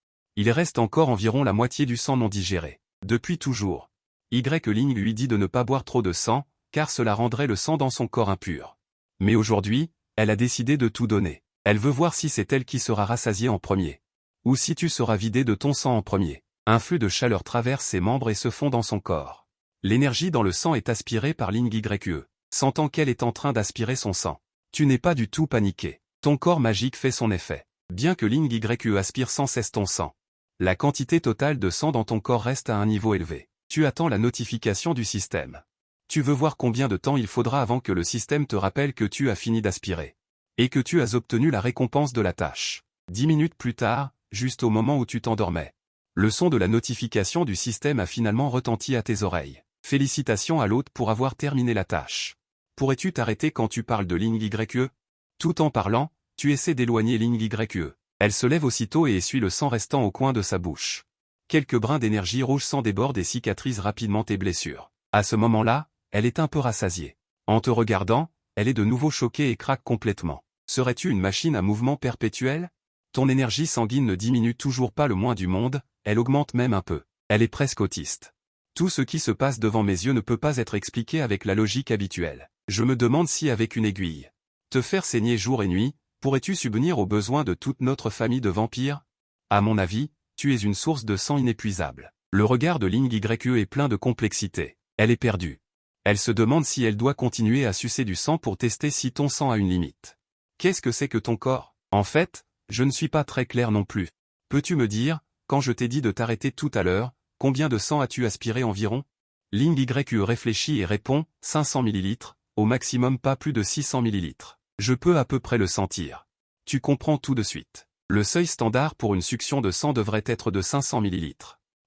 Il reste encore environ la moitié du sang non digéré. Depuis toujours. Ling lui dit de ne pas boire trop de sang, car cela rendrait le sang dans son corps impur. Mais aujourd'hui, elle a décidé de tout donner. Elle veut voir si c'est elle qui sera rassasiée en premier. Ou si tu seras vidé de ton sang en premier. Un flux de chaleur traverse ses membres et se fond dans son corps. L'énergie dans le sang est aspirée par Ling YE, sentant qu'elle est en train d'aspirer son sang. Tu n'es pas du tout paniqué. Ton corps magique fait son effet. Bien que Ling YE aspire sans cesse ton sang, la quantité totale de sang dans ton corps reste à un niveau élevé. Tu attends la notification du système. Tu veux voir combien de temps il faudra avant que le système te rappelle que tu as fini d'aspirer. Et que tu as obtenu la récompense de la tâche. 10 minutes plus tard, juste au moment où tu t'endormais. Le son de la notification du système a finalement retenti à tes oreilles. Félicitations à l'hôte pour avoir terminé la tâche. Pourrais-tu t'arrêter quand tu parles de Ling YE? Tout en parlant, tu essaies d'éloigner Ling YE. Elle se lève aussitôt et essuie le sang restant au coin de sa bouche. Quelques brins d'énergie rouge sang débordent et cicatrisent rapidement tes blessures. À ce moment-là, elle est un peu rassasiée. En te regardant, elle est de nouveau choquée et craque complètement. Serais-tu une machine à mouvement perpétuel? Ton énergie sanguine ne diminue toujours pas le moins du monde, elle augmente même un peu. Elle est presque autiste. Tout ce qui se passe devant mes yeux ne peut pas être expliqué avec la logique habituelle. Je me demande si avec une aiguille. Te faire saigner jour et nuit, pourrais-tu subvenir aux besoins de toute notre famille de vampires? À mon avis, tu es une source de sang inépuisable. Le regard de Ling YE est plein de complexité. Elle est perdue. Elle se demande si elle doit continuer à sucer du sang pour tester si ton sang a une limite. Qu'est-ce que c'est que ton corps? En fait, je ne suis pas très clair non plus. Peux-tu me dire, quand je t'ai dit de t'arrêter tout à l'heure, combien de sang as-tu aspiré environ? Ling YE réfléchit et répond, 500 ml, au maximum pas plus de 600 ml. Je peux à peu près le sentir. Tu comprends tout de suite. Le seuil standard pour une succion de sang devrait être de 500 ml.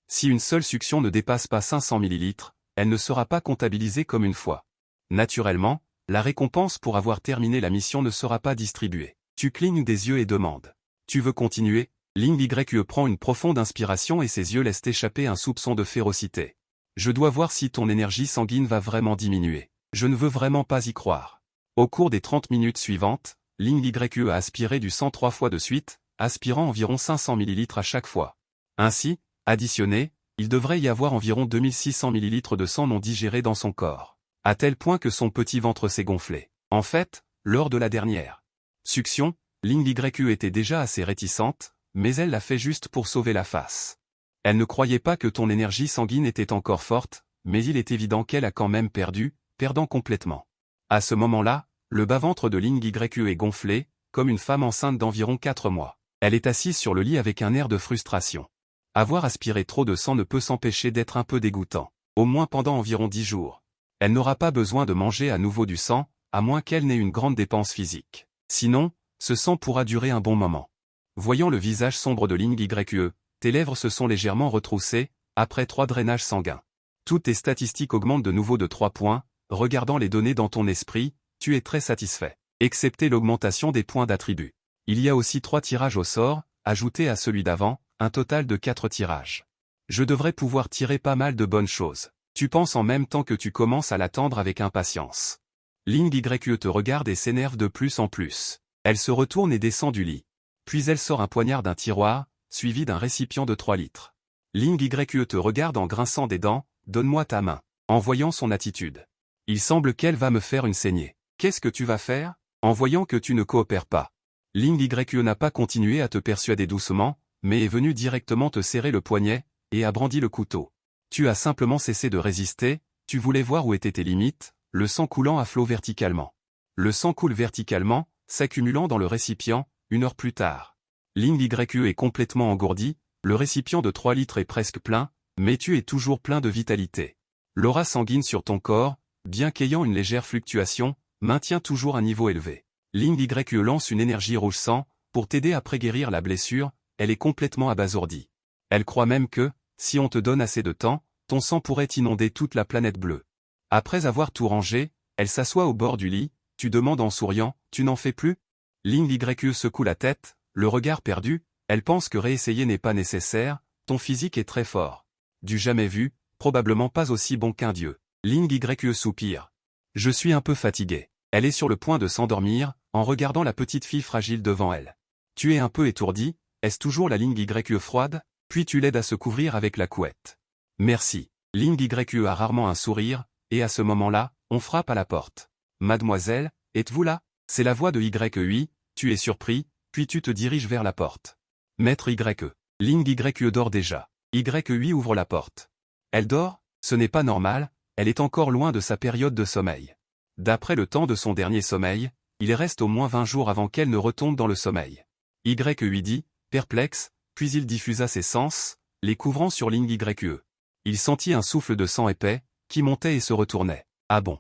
Si une seule succion ne dépasse pas 500 ml, elle ne sera pas comptabilisée comme une fois. Naturellement, la récompense pour avoir terminé la mission ne sera pas distribuée. Tu clignes des yeux et demandes. Tu veux continuer? Ling YE prend une profonde inspiration et ses yeux laissent échapper un soupçon de férocité. Je dois voir si ton énergie sanguine va vraiment diminuer. Je ne veux vraiment pas y croire. Au cours des 30 minutes suivantes, Ling YE a aspiré du sang 3 fois de suite, aspirant environ 500 ml à chaque fois. Ainsi, additionné, il devrait y avoir environ 2600 ml de sang non digéré dans son corps. À tel point que son petit ventre s'est gonflé. En fait, lors de la dernière succion, Ling YE était déjà assez réticente, mais elle l'a fait juste pour sauver la face. Elle ne croyait pas que ton énergie sanguine était encore forte, mais il est évident qu'elle a quand même perdu, perdant complètement. À ce moment-là, le bas-ventre de Ling YE est gonflé, comme une femme enceinte d'environ 4 mois. Elle est assise sur le lit avec un air de frustration. Avoir aspiré trop de sang ne peut s'empêcher d'être un peu dégoûtant. Au moins pendant environ 10 jours. Elle n'aura pas besoin de manger à nouveau du sang, à moins qu'elle n'ait une grande dépense physique. Sinon, ce sang pourra durer un bon moment. Voyant le visage sombre de Ling YE, tes lèvres se sont légèrement retroussées, après 3 drainages sanguins. Toutes tes statistiques augmentent de nouveau de 3 points, regardant les données dans ton esprit, tu es très satisfait. Excepté l'augmentation des points d'attribut. Il y a aussi 3 tirages au sort, ajoutés à celui d'avant, un total de 4 tirages. Je devrais pouvoir tirer pas mal de bonnes choses. Tu penses en même temps que tu commences à l'attendre avec impatience. Ling Yue te regarde et s'énerve de plus en plus. Elle se retourne et descend du lit. Puis elle sort un poignard d'un tiroir, suivi d'un récipient de 3 litres. Ling Yue te regarde en grinçant des dents, « Donne-moi ta main », en voyant son attitude. Il semble qu'elle va me faire une saignée. Qu'est-ce que tu vas faire? En voyant que tu ne coopères pas. Ling Yue n'a pas continué à te persuader doucement, mais est venu directement te serrer le poignet, et a brandi le couteau. Tu as simplement cessé de résister, tu voulais voir où étaient tes limites, le sang coulant à flot verticalement. Le sang coule verticalement, s'accumulant dans le récipient, 1 heure plus tard. Ling Yue est complètement engourdi, le récipient de 3 litres est presque plein, mais tu es toujours plein de vitalité. L'aura sanguine sur ton corps, bien qu'ayant une légère fluctuation, maintient toujours un niveau élevé. Ling Yue lance une énergie rouge sang, pour t'aider à préguérir la blessure, elle est complètement abasourdie. Elle croit même que, si on te donne assez de temps, ton sang pourrait inonder toute la planète bleue. Après avoir tout rangé, elle s'assoit au bord du lit, tu demandes en souriant, tu n'en fais plus? Ling Yue secoue la tête, le regard perdu, elle pense que réessayer n'est pas nécessaire, ton physique est très fort. Du jamais vu, probablement pas aussi bon qu'un dieu. Ling Yue soupire. Je suis un peu fatigué. Elle est sur le point de s'endormir, en regardant la petite fille fragile devant elle. Tu es un peu étourdi, est-ce toujours la Ling Yue froide? Puis tu l'aides à se couvrir avec la couette. Merci. Ling Yue a rarement un sourire, et à ce moment-là, on frappe à la porte. Mademoiselle, êtes-vous là? C'est la voix de Yui, tu es surpris, puis tu te diriges vers la porte. Maître Yue. Ling Yue dort déjà. Yui ouvre la porte. Elle dort? Ce n'est pas normal, elle est encore loin de sa période de sommeil. D'après le temps de son dernier sommeil, il reste au moins 20 jours avant qu'elle ne retombe dans le sommeil. Yui dit, perplexe, puis il diffusa ses sens, les couvrant sur Ling Yue. Il sentit un souffle de sang épais, qui montait et se retournait. Ah bon?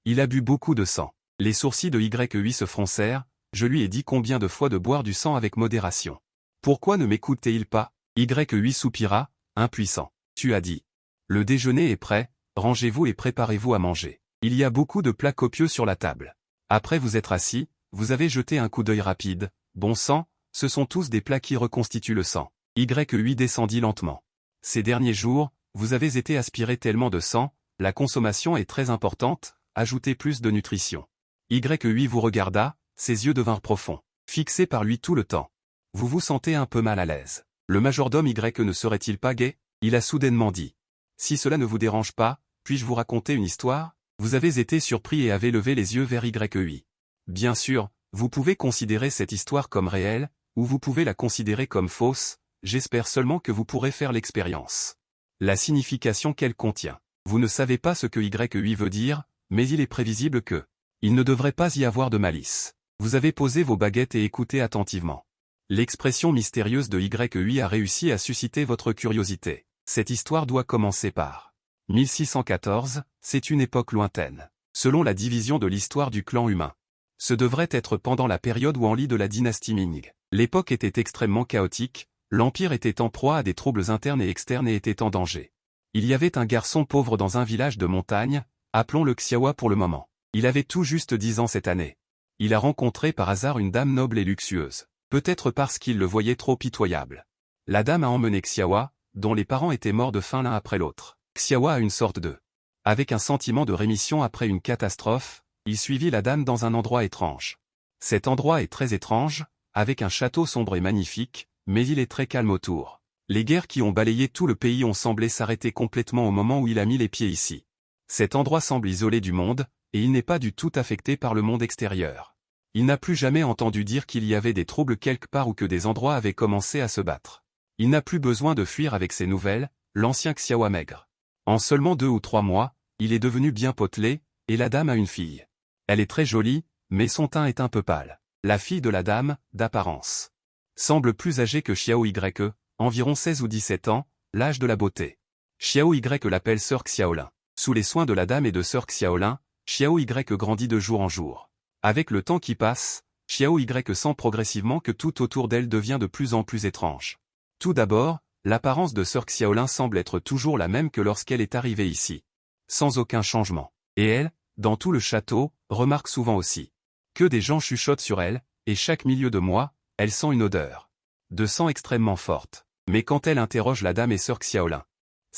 Il a bu beaucoup de sang. Les sourcils de Yui se froncèrent, je lui ai dit combien de fois de boire du sang avec modération. Pourquoi ne m'écoutait-il pas? Yui soupira, impuissant. Tu as dit. Le déjeuner est prêt, rangez-vous et préparez-vous à manger. Il y a beaucoup de plats copieux sur la table. Après vous être assis, vous avez jeté un coup d'œil rapide. Bon sang, ce sont tous des plats qui reconstituent le sang. Yui descendit lentement. Ces derniers jours, vous avez été aspiré tellement de sang, la consommation est très importante, ajoutez plus de nutrition. Yui vous regarda, ses yeux devinrent profonds, fixés par lui tout le temps. Vous vous sentez un peu mal à l'aise. Le majordome Y ne serait-il pas gai? Il a soudainement dit. Si cela ne vous dérange pas, puis-je vous raconter une histoire? Vous avez été surpris et avez levé les yeux vers Yui. Bien sûr, vous pouvez considérer cette histoire comme réelle, ou vous pouvez la considérer comme fausse, j'espère seulement que vous pourrez faire l'expérience. La signification qu'elle contient. Vous ne savez pas ce que Yui veut dire, mais il est prévisible que. Il ne devrait pas y avoir de malice. Vous avez posé vos baguettes et écouté attentivement. L'expression mystérieuse de Yui a réussi à susciter votre curiosité. Cette histoire doit commencer par 1614, c'est une époque lointaine. Selon la division de l'histoire du clan humain. Ce devrait être pendant la période Wanli de la dynastie Ming. L'époque était extrêmement chaotique, l'Empire était en proie à des troubles internes et externes et était en danger. Il y avait un garçon pauvre dans un village de montagne, appelons-le Xiaohua pour le moment. Il avait tout juste 10 ans cette année. Il a rencontré par hasard une dame noble et luxueuse, peut-être parce qu'il le voyait trop pitoyable. La dame a emmené Xiaohua, dont les parents étaient morts de faim l'un après l'autre. Xiaohua a une sorte de... Avec un sentiment de rémission après une catastrophe, il suivit la dame dans un endroit étrange. Cet endroit est très étrange, avec un château sombre et magnifique, mais il est très calme autour. Les guerres qui ont balayé tout le pays ont semblé s'arrêter complètement au moment où il a mis les pieds ici. Cet endroit semble isolé du monde, et il n'est pas du tout affecté par le monde extérieur. Il n'a plus jamais entendu dire qu'il y avait des troubles quelque part ou que des endroits avaient commencé à se battre. Il n'a plus besoin de fuir avec ses nouvelles, l'ancien Xiaohua maigre. En seulement 2 ou 3 mois, il est devenu bien potelé, et la dame a une fille. Elle est très jolie, mais son teint est un peu pâle. La fille de la dame, d'apparence, semble plus âgée que Xiao Yue, environ 16 ou 17 ans, l'âge de la beauté. Xiao Yue l'appelle sœur Xiaolin. Sous les soins de la dame et de sœur Xiaolin, Xiao Yue grandit de jour en jour. Avec le temps qui passe, Xiao Yue sent progressivement que tout autour d'elle devient de plus en plus étrange. Tout d'abord, l'apparence de sœur Xiaolin semble être toujours la même que lorsqu'elle est arrivée ici. Sans aucun changement. Et elle, dans tout le château, remarque souvent aussi que des gens chuchotent sur elle, et chaque milieu de mois, elle sent une odeur de sang extrêmement forte. Mais quand elle interroge la dame et sœur Xiaolin,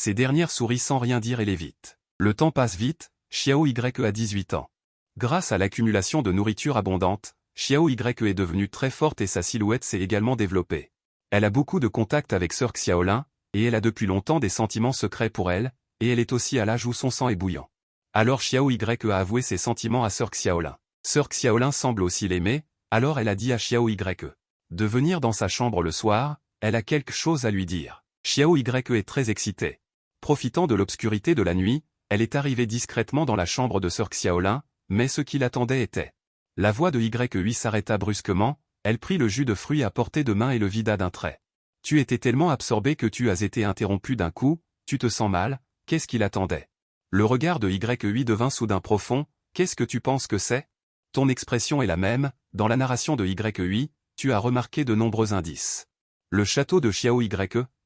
Ces dernières sourient sans rien dire et l'évitent. Le temps passe vite, Xiao Ye a 18 ans. Grâce à l'accumulation de nourriture abondante, Xiao Ye est devenue très forte et sa silhouette s'est également développée. Elle a beaucoup de contacts avec Sœur Xiaolin, et elle a depuis longtemps des sentiments secrets pour elle, et elle est aussi à l'âge où son sang est bouillant. Alors Xiao Ye a avoué ses sentiments à Sœur Xiaolin. Sœur Xiaolin semble aussi l'aimer, alors elle a dit à Xiao Ye de venir dans sa chambre le soir, elle a quelque chose à lui dire. Xiao Ye est très excitée. Profitant de l'obscurité de la nuit, elle est arrivée discrètement dans la chambre de Sœur Xiaolin, mais ce qui l'attendait était. La voix de Ye s'arrêta brusquement, elle prit le jus de fruits à portée de main et le vida d'un trait. Tu étais tellement absorbé que tu as été interrompu d'un coup, tu te sens mal, qu'est-ce qui l'attendait? Le regard de Ye devint soudain profond, qu'est-ce que tu penses que c'est? Ton expression est la même, dans la narration de Ye, tu as remarqué de nombreux indices. Le château de Xiao Ye,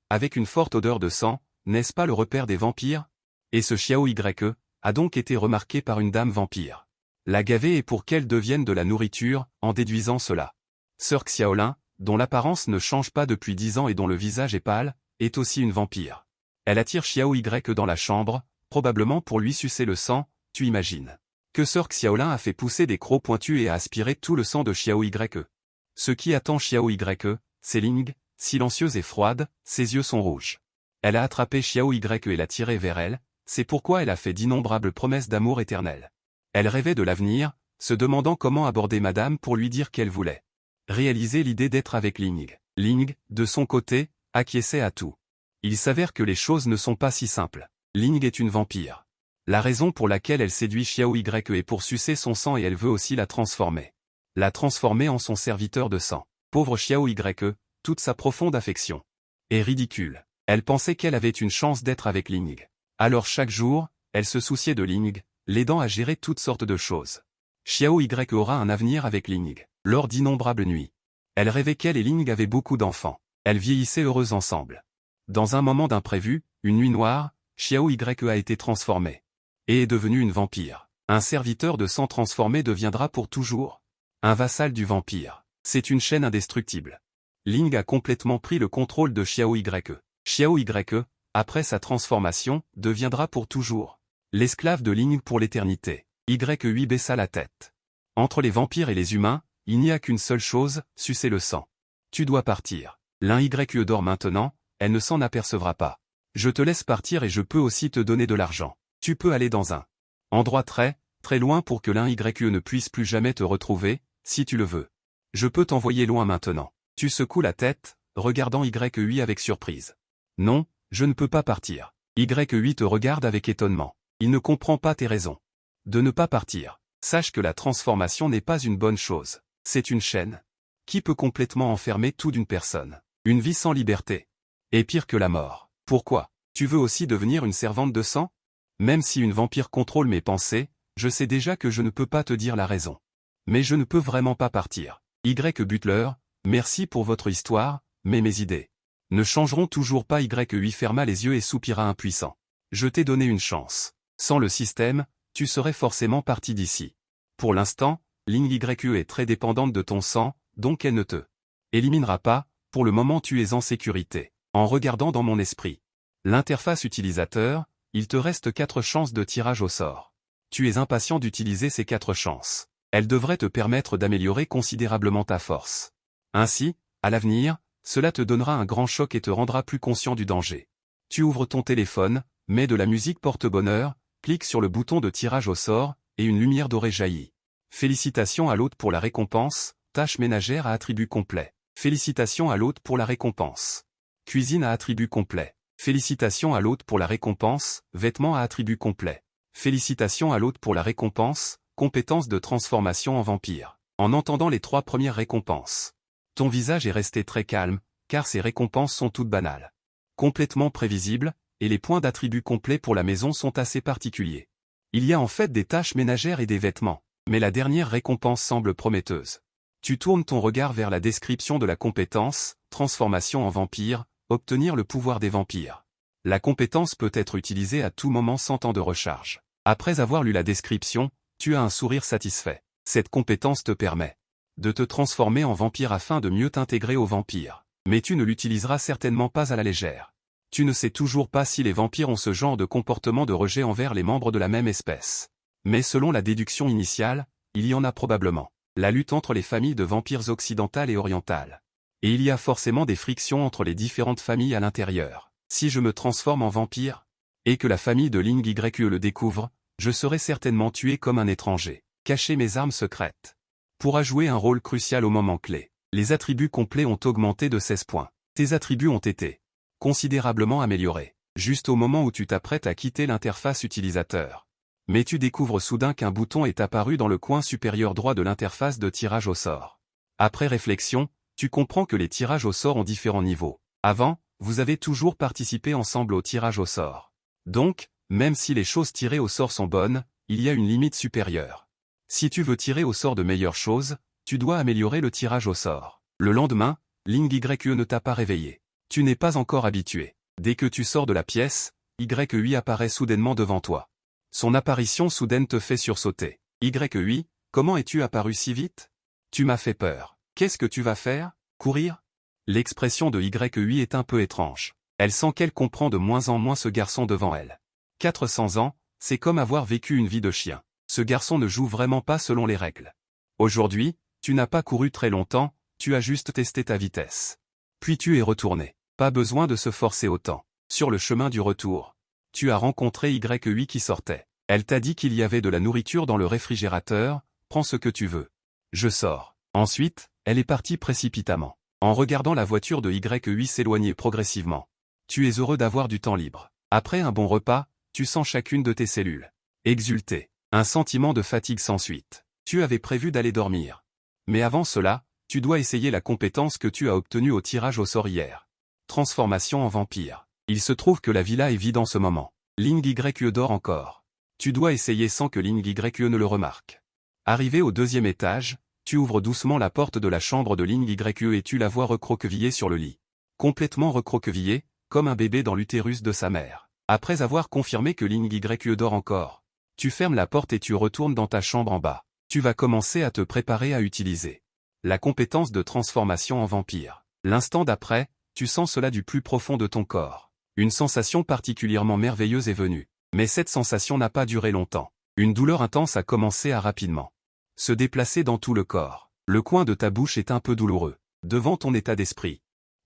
avec une forte odeur de sang, n'est-ce pas le repère des vampires? Et ce Xiao Ye a donc été remarqué par une dame vampire. La gaver est pour qu'elle devienne de la nourriture, en déduisant cela. Sœur Xiaolin, dont l'apparence ne change pas depuis 10 ans et dont le visage est pâle, est aussi une vampire. Elle attire Xiao Ye dans la chambre, probablement pour lui sucer le sang, tu imagines. Que Sœur Xiaolin a fait pousser des crocs pointus et a aspiré tout le sang de Xiao Ye. Ce qui attend Xiao Ye, c'est Ling, silencieuse et froide, ses yeux sont rouges. Elle a attrapé Xiao Ye et l'a tiré vers elle, c'est pourquoi elle a fait d'innombrables promesses d'amour éternel. Elle rêvait de l'avenir, se demandant comment aborder madame pour lui dire qu'elle voulait réaliser l'idée d'être avec Ling. Ling, de son côté, acquiesçait à tout. Il s'avère que les choses ne sont pas si simples. Ling est une vampire. La raison pour laquelle elle séduit Xiao Ye est pour sucer son sang et elle veut aussi la transformer. La transformer en son serviteur de sang. Pauvre Xiao Ye, toute sa profonde affection est ridicule. Elle pensait qu'elle avait une chance d'être avec Ling. Alors chaque jour, elle se souciait de Ling, l'aidant à gérer toutes sortes de choses. Xiao Ye aura un avenir avec Ling. Lors d'innombrables nuits, elle rêvait qu'elle et Ling avaient beaucoup d'enfants. Elles vieillissaient heureuses ensemble. Dans un moment d'imprévu, une nuit noire, Xiao Ye a été transformée. Et est devenue une vampire. Un serviteur de sang transformé deviendra pour toujours un vassal du vampire. C'est une chaîne indestructible. Ling a complètement pris le contrôle de Xiao Ye. Xiao Ye, après sa transformation, deviendra pour toujours l'esclave de Ling pour l'éternité. Ye baissa la tête. Entre les vampires et les humains, il n'y a qu'une seule chose, sucer le sang. Tu dois partir. L'un Ye dort maintenant, elle ne s'en apercevra pas. Je te laisse partir et je peux aussi te donner de l'argent. Tu peux aller dans un endroit très loin pour que l'un Ye ne puisse plus jamais te retrouver, si tu le veux. Je peux t'envoyer loin maintenant. Tu secoues la tête, regardant Ye avec surprise. Non, je ne peux pas partir. Ye te regarde avec étonnement. Il ne comprend pas tes raisons de ne pas partir. Sache que la transformation n'est pas une bonne chose. C'est une chaîne qui peut complètement enfermer tout d'une personne. Une vie sans liberté est pire que la mort. Pourquoi? Tu veux aussi devenir une servante de sang? Même si une vampire contrôle mes pensées, je sais déjà que je ne peux pas te dire la raison. Mais je ne peux vraiment pas partir. Y Butler, merci pour votre histoire, mais mes idées ne changeront toujours pas. Ye ferma les yeux et soupira impuissant. Je t'ai donné une chance. Sans le système, tu serais forcément parti d'ici. Pour l'instant, Ling Ye est très dépendante de ton sang, donc elle ne te éliminera pas, pour le moment tu es en sécurité. En regardant dans mon esprit l'interface utilisateur, il te reste 4 chances de tirage au sort. Tu es impatient d'utiliser ces 4 chances. Elles devraient te permettre d'améliorer considérablement ta force. Ainsi, à l'avenir, cela te donnera un grand choc et te rendra plus conscient du danger. Tu ouvres ton téléphone, mets de la musique porte-bonheur, clique sur le bouton de tirage au sort, et une lumière dorée jaillit. Félicitations à l'hôte pour la récompense, tâche ménagère à attribut complet. Félicitations à l'hôte pour la récompense. Cuisine à attribut complet. Félicitations à l'hôte pour la récompense, vêtements à attribut complet. Félicitations à l'hôte pour la récompense, compétence de transformation en vampire. En entendant les 3 premières récompenses, ton visage est resté très calme, car ces récompenses sont toutes banales. Complètement prévisibles, et les points d'attribut complet pour la maison sont assez particuliers. Il y a en fait des tâches ménagères et des vêtements. Mais la dernière récompense semble prometteuse. Tu tournes ton regard vers la description de la compétence, transformation en vampire, obtenir le pouvoir des vampires. La compétence peut être utilisée à tout moment sans temps de recharge. Après avoir lu la description, tu as un sourire satisfait. Cette compétence te permet de te transformer en vampire afin de mieux t'intégrer aux vampires. Mais tu ne l'utiliseras certainement pas à la légère. Tu ne sais toujours pas si les vampires ont ce genre de comportement de rejet envers les membres de la même espèce. Mais selon la déduction initiale, il y en a probablement. La lutte entre les familles de vampires occidentales et orientales. Et il y a forcément des frictions entre les différentes familles à l'intérieur. Si je me transforme en vampire, et que la famille de Ling Yue le découvre, je serai certainement tué comme un étranger. Cacher mes armes secrètes pourra jouer un rôle crucial au moment clé. Les attributs complets ont augmenté de 16 points. Tes attributs ont été considérablement améliorés, juste au moment où tu t'apprêtes à quitter l'interface utilisateur. Mais tu découvres soudain qu'un bouton est apparu dans le coin supérieur droit de l'interface de tirage au sort. Après réflexion, tu comprends que les tirages au sort ont différents niveaux. Avant, vous avez toujours participé ensemble au tirage au sort. Donc, même si les choses tirées au sort sont bonnes, il y a une limite supérieure. Si tu veux tirer au sort de meilleures choses, tu dois améliorer le tirage au sort. Le lendemain, Ling Yue ne t'a pas réveillé. Tu n'es pas encore habitué. Dès que tu sors de la pièce, Yue apparaît soudainement devant toi. Son apparition soudaine te fait sursauter. Yue, comment es-tu apparu si vite? Tu m'as fait peur. Qu'est-ce que tu vas faire? Courir? L'expression de Yue est un peu étrange. Elle sent qu'elle comprend de moins en moins ce garçon devant elle. 400 ans, c'est comme avoir vécu une vie de chien. Ce garçon ne joue vraiment pas selon les règles. Aujourd'hui, tu n'as pas couru très longtemps, tu as juste testé ta vitesse. Puis tu es retourné. Pas besoin de se forcer autant. Sur le chemin du retour, tu as rencontré Yue qui sortait. Elle t'a dit qu'il y avait de la nourriture dans le réfrigérateur, prends ce que tu veux. Je sors. Ensuite, elle est partie précipitamment. En regardant la voiture de Yue s'éloigner progressivement. Tu es heureux d'avoir du temps libre. Après un bon repas, tu sens chacune de tes cellules exulter. Un sentiment de fatigue s'ensuit. Tu avais prévu d'aller dormir. Mais avant cela, tu dois essayer la compétence que tu as obtenue au tirage au sort hier. Transformation en vampire. Il se trouve que la villa est vide en ce moment. Ling Yue dort encore. Tu dois essayer sans que Ling Yue ne le remarque. Arrivé au deuxième étage, tu ouvres doucement la porte de la chambre de Ling Yue et tu la vois recroquevillée sur le lit. Complètement recroquevillée, comme un bébé dans l'utérus de sa mère. Après avoir confirmé que Ling Yue dort encore, tu fermes la porte et tu retournes dans ta chambre en bas. Tu vas commencer à te préparer à utiliser la compétence de transformation en vampire. L'instant d'après, tu sens cela du plus profond de ton corps. Une sensation particulièrement merveilleuse est venue. Mais cette sensation n'a pas duré longtemps. Une douleur intense a commencé à rapidement se déplacer dans tout le corps. Le coin de ta bouche est un peu douloureux. Devant ton état d'esprit.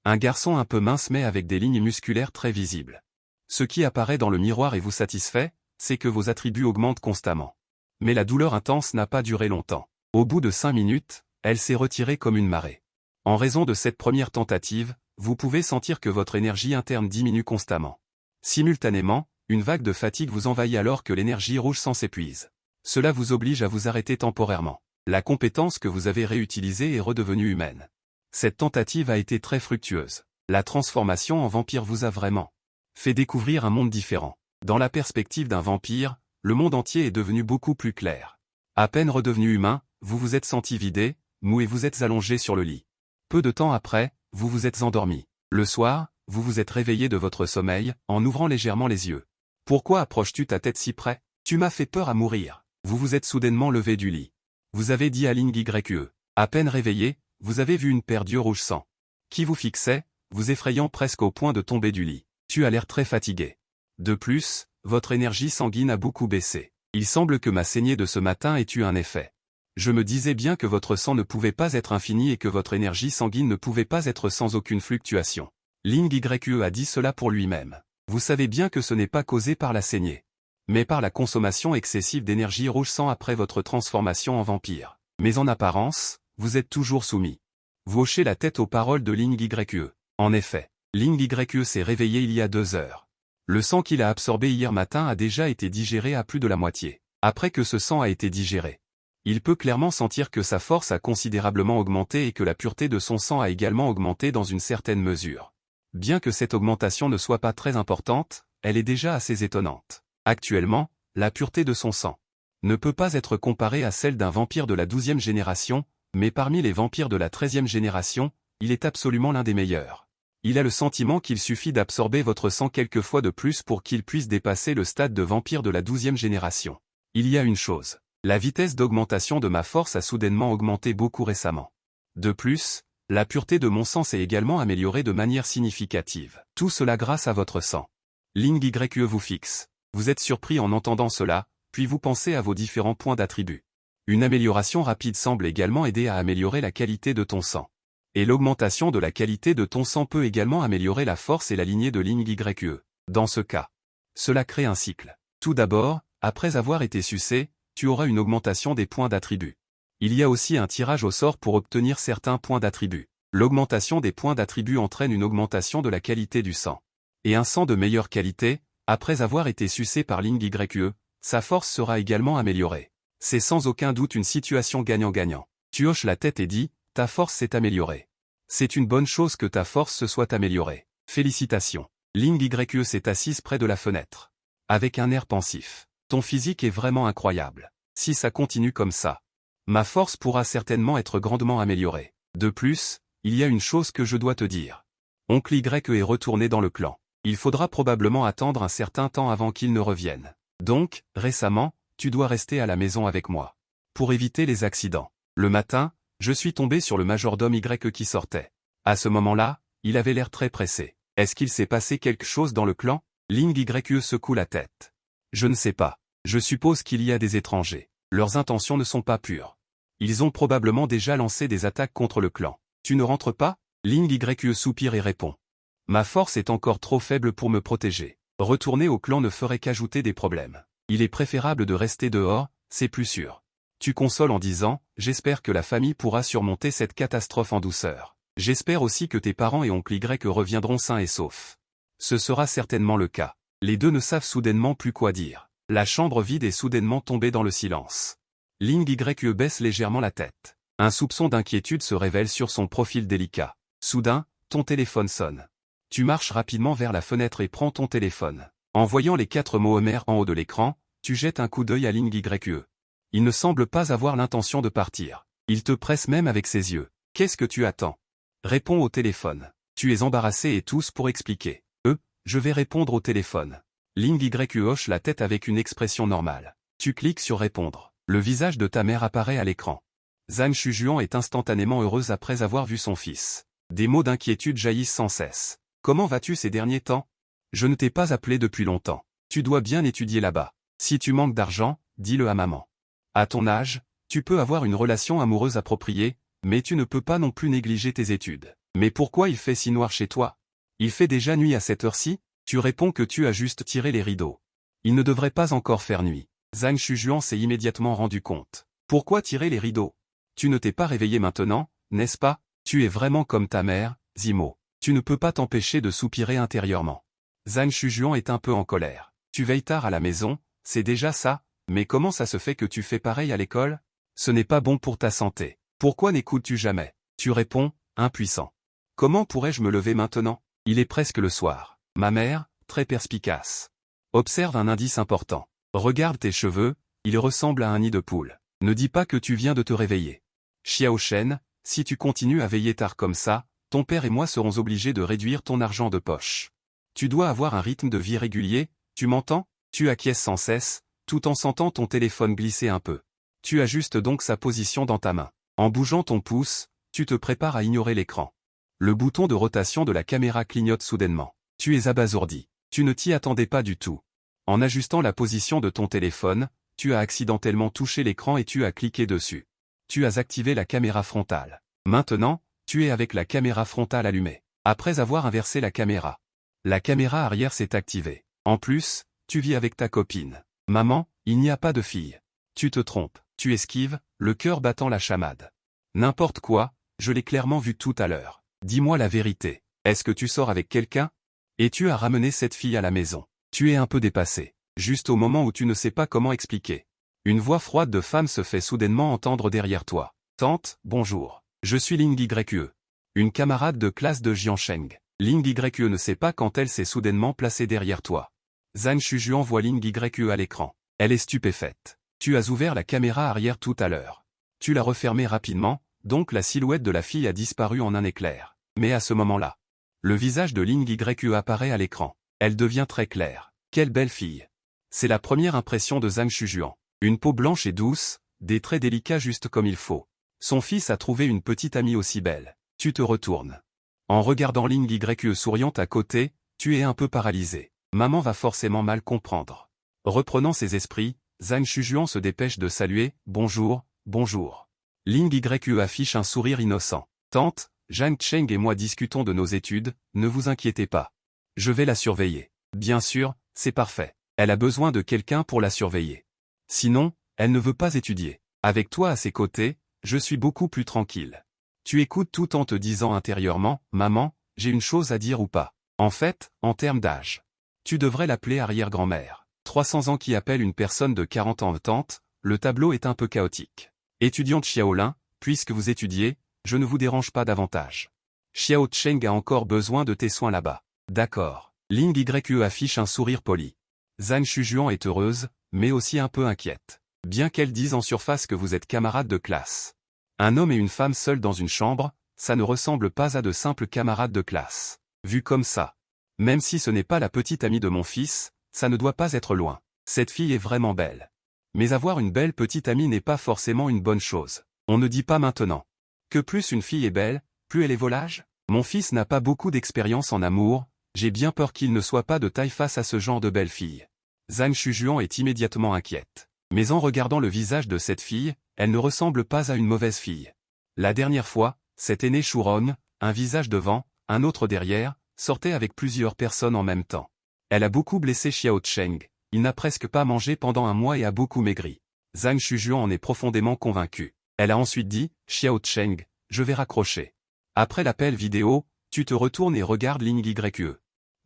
Un garçon un peu mince mais avec des lignes musculaires très visibles. Ce qui apparaît dans le miroir et vous satisfait, c'est que vos attributs augmentent constamment. Mais la douleur intense n'a pas duré longtemps. Au bout de 5 minutes, elle s'est retirée comme une marée. En raison de cette première tentative, vous pouvez sentir que votre énergie interne diminue constamment. Simultanément, une vague de fatigue vous envahit alors que l'énergie rouge sang s'épuise. Cela vous oblige à vous arrêter temporairement. La compétence que vous avez réutilisée est redevenue humaine. Cette tentative a été très fructueuse. La transformation en vampire vous a vraiment fait découvrir un monde différent. Dans la perspective d'un vampire, le monde entier est devenu beaucoup plus clair. À peine redevenu humain, vous vous êtes senti vidé, mou et vous êtes allongé sur le lit. Peu de temps après, vous vous êtes endormi. Le soir, vous vous êtes réveillé de votre sommeil, en ouvrant légèrement les yeux. Pourquoi approches-tu ta tête si près? Tu m'as fait peur à mourir. Vous vous êtes soudainement levé du lit. Vous avez dit à Ling Yue. À peine réveillé, vous avez vu une paire d'yeux rouge sang qui vous fixait, vous effrayant presque au point de tomber du lit. Tu as l'air très fatigué. De plus, votre énergie sanguine a beaucoup baissé. Il semble que ma saignée de ce matin ait eu un effet. Je me disais bien que votre sang ne pouvait pas être infini et que votre énergie sanguine ne pouvait pas être sans aucune fluctuation. Ling Yue a dit cela pour lui-même. Vous savez bien que ce n'est pas causé par la saignée, mais par la consommation excessive d'énergie rouge sang après votre transformation en vampire. Mais en apparence, vous êtes toujours soumis. Vous hochez la tête aux paroles de Ling Yue. En effet, Ling Yue s'est réveillé il y a 2 heures. Le sang qu'il a absorbé hier matin a déjà été digéré à plus de la moitié. Après que ce sang a été digéré, il peut clairement sentir que sa force a considérablement augmenté et que la pureté de son sang a également augmenté dans une certaine mesure. Bien que cette augmentation ne soit pas très importante, elle est déjà assez étonnante. Actuellement, la pureté de son sang ne peut pas être comparée à celle d'un vampire de la 12e génération, mais parmi les vampires de la 13e génération, il est absolument l'un des meilleurs. Il a le sentiment qu'il suffit d'absorber votre sang quelques fois de plus pour qu'il puisse dépasser le stade de vampire de la 12e génération. Il y a une chose. La vitesse d'augmentation de ma force a soudainement augmenté beaucoup récemment. De plus, La pureté de mon sang s'est également améliorée de manière significative. Tout cela grâce à votre sang. Ling YE vous fixe. Vous êtes surpris en entendant cela, puis vous pensez à vos différents points d'attribut. Une amélioration rapide semble également aider à améliorer la qualité de ton sang. Et l'augmentation de la qualité de ton sang peut également améliorer la force et la lignée de Ling YE. Dans ce cas, cela crée un cycle. Tout d'abord, après avoir été sucé, tu auras une augmentation des points d'attribut. Il y a aussi un tirage au sort pour obtenir certains points d'attribut. L'augmentation des points d'attribut entraîne une augmentation de la qualité du sang. Et un sang de meilleure qualité, après avoir été sucé par Ling YE, sa force sera également améliorée. C'est sans aucun doute une situation gagnant-gagnant. Tu hoches la tête et dis, ta force s'est améliorée. C'est une bonne chose que ta force se soit améliorée. Félicitations. Ling YE s'est assise près de la fenêtre. Avec un air pensif. Ton physique est vraiment incroyable. Si ça continue comme ça, ma force pourra certainement être grandement améliorée. De plus, il y a une chose que je dois te dire. Oncle YE est retourné dans le clan. Il faudra probablement attendre un certain temps avant qu'il ne revienne. Donc, récemment, tu dois rester à la maison avec moi. Pour éviter les accidents. Le matin, je suis tombé sur le majordome YE qui sortait. À ce moment-là, il avait l'air très pressé. Est-ce qu'il s'est passé quelque chose dans le clan? Ling YE secoue la tête. Je ne sais pas. Je suppose qu'il y a des étrangers. Leurs intentions ne sont pas pures. Ils ont probablement déjà lancé des attaques contre le clan. Tu ne rentres pas? Ling YE soupire et répond. Ma force est encore trop faible pour me protéger. Retourner au clan ne ferait qu'ajouter des problèmes. Il est préférable de rester dehors, c'est plus sûr. Tu consoles en disant, j'espère que la famille pourra surmonter cette catastrophe en douceur. J'espère aussi que tes parents et oncle YE reviendront sains et saufs. Ce sera certainement le cas. Les deux ne savent soudainement plus quoi dire. La chambre vide est soudainement tombée dans le silence. Ling YE baisse légèrement la tête. Un soupçon d'inquiétude se révèle sur son profil délicat. Soudain, ton téléphone sonne. Tu marches rapidement vers la fenêtre et prends ton téléphone. En voyant les 4 mots Homer en haut de l'écran, tu jettes un coup d'œil à Ling YE. Il ne semble pas avoir l'intention de partir. Il te presse même avec ses yeux. Qu'est-ce que tu attends? Réponds au téléphone. Tu es embarrassé et tous pour expliquer. Je vais répondre au téléphone. Ling YE hoche la tête avec une expression normale. Tu cliques sur répondre. Le visage de ta mère apparaît à l'écran. Zhang Shujuan est instantanément heureuse après avoir vu son fils. Des mots d'inquiétude jaillissent sans cesse. Comment vas-tu ces derniers temps? Je ne t'ai pas appelé depuis longtemps. Tu dois bien étudier là-bas. Si tu manques d'argent, dis-le à maman. À ton âge, tu peux avoir une relation amoureuse appropriée, mais tu ne peux pas non plus négliger tes études. Mais pourquoi il fait si noir chez toi? Il fait déjà nuit à cette heure-ci? Tu réponds que tu as juste tiré les rideaux. Il ne devrait pas encore faire nuit. Zhang Shujuan s'est immédiatement rendu compte. Pourquoi tirer les rideaux? Tu ne t'es pas réveillé maintenant, n'est-ce pas? Tu es vraiment comme ta mère, Zimo. Tu ne peux pas t'empêcher de soupirer intérieurement. Zhang Shujuan est un peu en colère. Tu veilles tard à la maison, c'est déjà ça, mais comment ça se fait que tu fais pareil à l'école? Ce n'est pas bon pour ta santé. Pourquoi n'écoutes-tu jamais? Tu réponds, impuissant. Comment pourrais-je me lever maintenant? Il est presque le soir. Ma mère, très perspicace. Observe un indice important. Regarde tes cheveux, ils ressemblent à un nid de poule. Ne dis pas que tu viens de te réveiller. Xiao Shen, si tu continues à veiller tard comme ça, ton père et moi serons obligés de réduire ton argent de poche. Tu dois avoir un rythme de vie régulier, tu m'entends? Tu acquiesces sans cesse, tout en sentant ton téléphone glisser un peu. Tu ajustes donc sa position dans ta main. En bougeant ton pouce, tu te prépares à ignorer l'écran. Le bouton de rotation de la caméra clignote soudainement. Tu es abasourdi. Tu ne t'y attendais pas du tout. En ajustant la position de ton téléphone, tu as accidentellement touché l'écran et tu as cliqué dessus. Tu as activé la caméra frontale. Maintenant, tu es avec la caméra frontale allumée. Après avoir inversé la caméra arrière s'est activée. En plus, tu vis avec ta copine. Maman, il n'y a pas de fille. Tu te trompes. Tu esquives, le cœur battant la chamade. N'importe quoi, je l'ai clairement vu tout à l'heure. Dis-moi la vérité. Est-ce que tu sors avec quelqu'un? Et tu as ramené cette fille à la maison. Tu es un peu dépassé. Juste au moment où tu ne sais pas comment expliquer. Une voix froide de femme se fait soudainement entendre derrière toi. Tante, bonjour. Je suis Ling YE. Une camarade de classe de Jiansheng. Ling YE ne sait pas quand elle s'est soudainement placée derrière toi. Zhang Shujuan voit Ling YE à l'écran. Elle est stupéfaite. Tu as ouvert la caméra arrière tout à l'heure. Tu l'as refermée rapidement, donc la silhouette de la fille a disparu en un éclair. Mais à ce moment-là, le visage de Ling YE apparaît à l'écran. Elle devient très claire. Quelle belle fille. C'est la première impression de Zhang Shujuan. Une peau blanche et douce, des traits délicats juste comme il faut. Son fils a trouvé une petite amie aussi belle. Tu te retournes. En regardant Ling Yue souriante à côté, tu es un peu paralysé. Maman va forcément mal comprendre. Reprenant ses esprits, Zhang Shujuan se dépêche de saluer, bonjour, bonjour. Ling Yue affiche un sourire innocent. Tante, Zhang Cheng et moi discutons de nos études, ne vous inquiétez pas. Je vais la surveiller. Bien sûr, c'est parfait. Elle a besoin de quelqu'un pour la surveiller. Sinon, elle ne veut pas étudier. Avec toi à ses côtés, je suis beaucoup plus tranquille. Tu écoutes tout en te disant intérieurement, maman, j'ai une chose à dire ou pas. En fait, en termes d'âge. Tu devrais l'appeler arrière-grand-mère. 300 ans qui appelle une personne de 40 ans tante, le tableau est un peu chaotique. Étudiante Xiaolin, puisque vous étudiez, je ne vous dérange pas davantage. Xiao Cheng a encore besoin de tes soins là-bas. D'accord. Ling Yue affiche un sourire poli. Zhang Shujuan est heureuse, mais aussi un peu inquiète. Bien qu'elle dise en surface que vous êtes camarades de classe. Un homme et une femme seuls dans une chambre, ça ne ressemble pas à de simples camarades de classe. Vu comme ça. Même si ce n'est pas la petite amie de mon fils, ça ne doit pas être loin. Cette fille est vraiment belle. Mais avoir une belle petite amie n'est pas forcément une bonne chose. On ne dit pas maintenant. Que plus une fille est belle, plus elle est volage. Mon fils n'a pas beaucoup d'expérience en amour, j'ai bien peur qu'il ne soit pas de taille face à ce genre de belle fille. Zhang Shujuan est immédiatement inquiète. Mais en regardant le visage de cette fille, elle ne ressemble pas à une mauvaise fille. La dernière fois, cet aîné Shuron, un visage devant, un autre derrière, sortait avec plusieurs personnes en même temps. Elle a beaucoup blessé Xiao Cheng, il n'a presque pas mangé pendant un mois et a beaucoup maigri. Zhang Shujuan en est profondément convaincu. Elle a ensuite dit, Xiao Cheng, je vais raccrocher. Après l'appel vidéo, tu te retournes et regardes Ling Yue.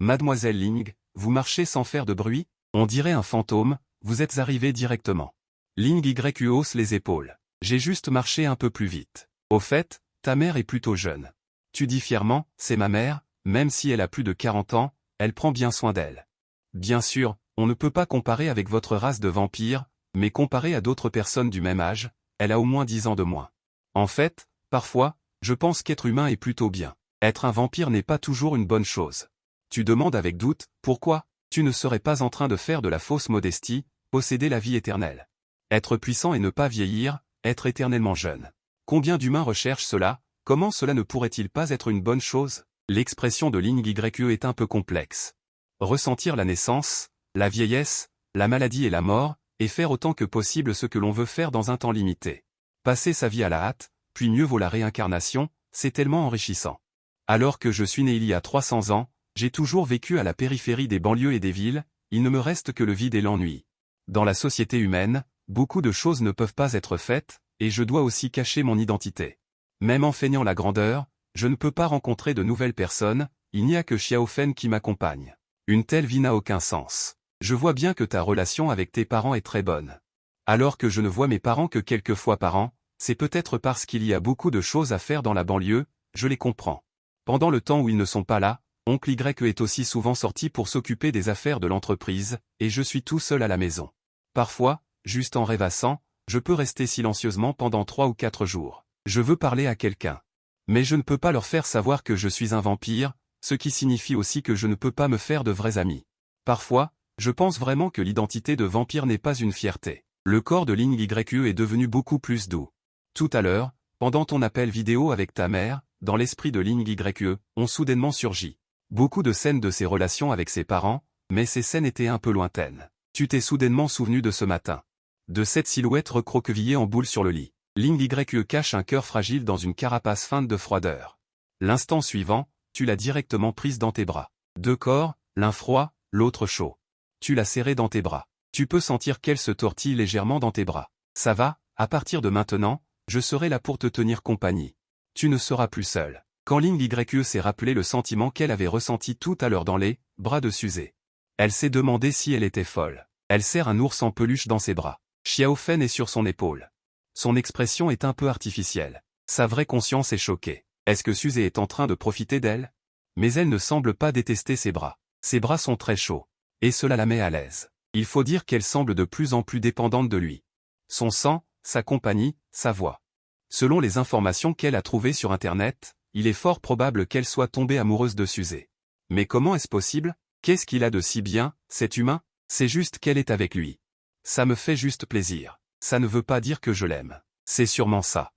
Mademoiselle Ling, vous marchez sans faire de bruit? On dirait un fantôme, vous êtes arrivé directement. Ling Yue hausse les épaules. J'ai juste marché un peu plus vite. Au fait, ta mère est plutôt jeune. Tu dis fièrement, c'est ma mère, même si elle a plus de 40 ans, elle prend bien soin d'elle. Bien sûr, on ne peut pas comparer avec votre race de vampires, mais comparé à d'autres personnes du même âge, elle a au moins 10 ans de moins. En fait, parfois, je pense qu'être humain est plutôt bien. Être un vampire n'est pas toujours une bonne chose. Tu demandes avec doute, pourquoi? Tu ne serais pas en train de faire de la fausse modestie, posséder la vie éternelle. Être puissant et ne pas vieillir, être éternellement jeune. Combien d'humains recherchent cela? Comment cela ne pourrait-il pas être une bonne chose? L'expression de Ling Yue est un peu complexe. Ressentir la naissance, la vieillesse, la maladie et la mort, et faire autant que possible ce que l'on veut faire dans un temps limité. Passer sa vie à la hâte, puis mieux vaut la réincarnation, c'est tellement enrichissant. Alors que je suis né il y a 300 ans, j'ai toujours vécu à la périphérie des banlieues et des villes, il ne me reste que le vide et l'ennui. Dans la société humaine, beaucoup de choses ne peuvent pas être faites, et je dois aussi cacher mon identité. Même en feignant la grandeur, je ne peux pas rencontrer de nouvelles personnes, il n'y a que Xiao Fen qui m'accompagne. Une telle vie n'a aucun sens. Je vois bien que ta relation avec tes parents est très bonne. Alors que je ne vois mes parents que quelques fois par an, c'est peut-être parce qu'il y a beaucoup de choses à faire dans la banlieue, je les comprends. Pendant le temps où ils ne sont pas là, oncle Y est aussi souvent sorti pour s'occuper des affaires de l'entreprise, et je suis tout seul à la maison. Parfois, juste en rêvassant, je peux rester silencieusement pendant 3 ou 4 jours. Je veux parler à quelqu'un. Mais je ne peux pas leur faire savoir que je suis un vampire, ce qui signifie aussi que je ne peux pas me faire de vrais amis. Parfois, je pense vraiment que l'identité de vampire n'est pas une fierté. Le corps de Ling Yue est devenu beaucoup plus doux. Tout à l'heure, pendant ton appel vidéo avec ta mère, dans l'esprit de Ling Yue, ont soudainement surgi beaucoup de scènes de ses relations avec ses parents, mais ces scènes étaient un peu lointaines. Tu t'es soudainement souvenu de ce matin. De cette silhouette recroquevillée en boule sur le lit. Ling Yue cache un cœur fragile dans une carapace feinte de froideur. L'instant suivant, tu l'as directement prise dans tes bras. 2 corps, l'un froid, l'autre chaud. Tu l'as serrée dans tes bras. Tu peux sentir qu'elle se tortille légèrement dans tes bras. Ça va, à partir de maintenant, je serai là pour te tenir compagnie. Tu ne seras plus seul. Quand Ling Yue s'est rappelé le sentiment qu'elle avait ressenti tout à l'heure dans les bras de Suzy. Elle s'est demandé si elle était folle. Elle serre un ours en peluche dans ses bras. Xiao Fen est sur son épaule. Son expression est un peu artificielle. Sa vraie conscience est choquée. Est-ce que Suzy est en train de profiter d'elle? Mais elle ne semble pas détester ses bras. Ses bras sont très chauds. Et cela la met à l'aise. Il faut dire qu'elle semble de plus en plus dépendante de lui. Son sang, sa compagnie, sa voix. Selon les informations qu'elle a trouvées sur Internet, il est fort probable qu'elle soit tombée amoureuse de Suzy. Mais comment est-ce possible? Qu'est-ce qu'il a de si bien, cet humain? C'est juste qu'elle est avec lui. Ça me fait juste plaisir. Ça ne veut pas dire que je l'aime. C'est sûrement ça.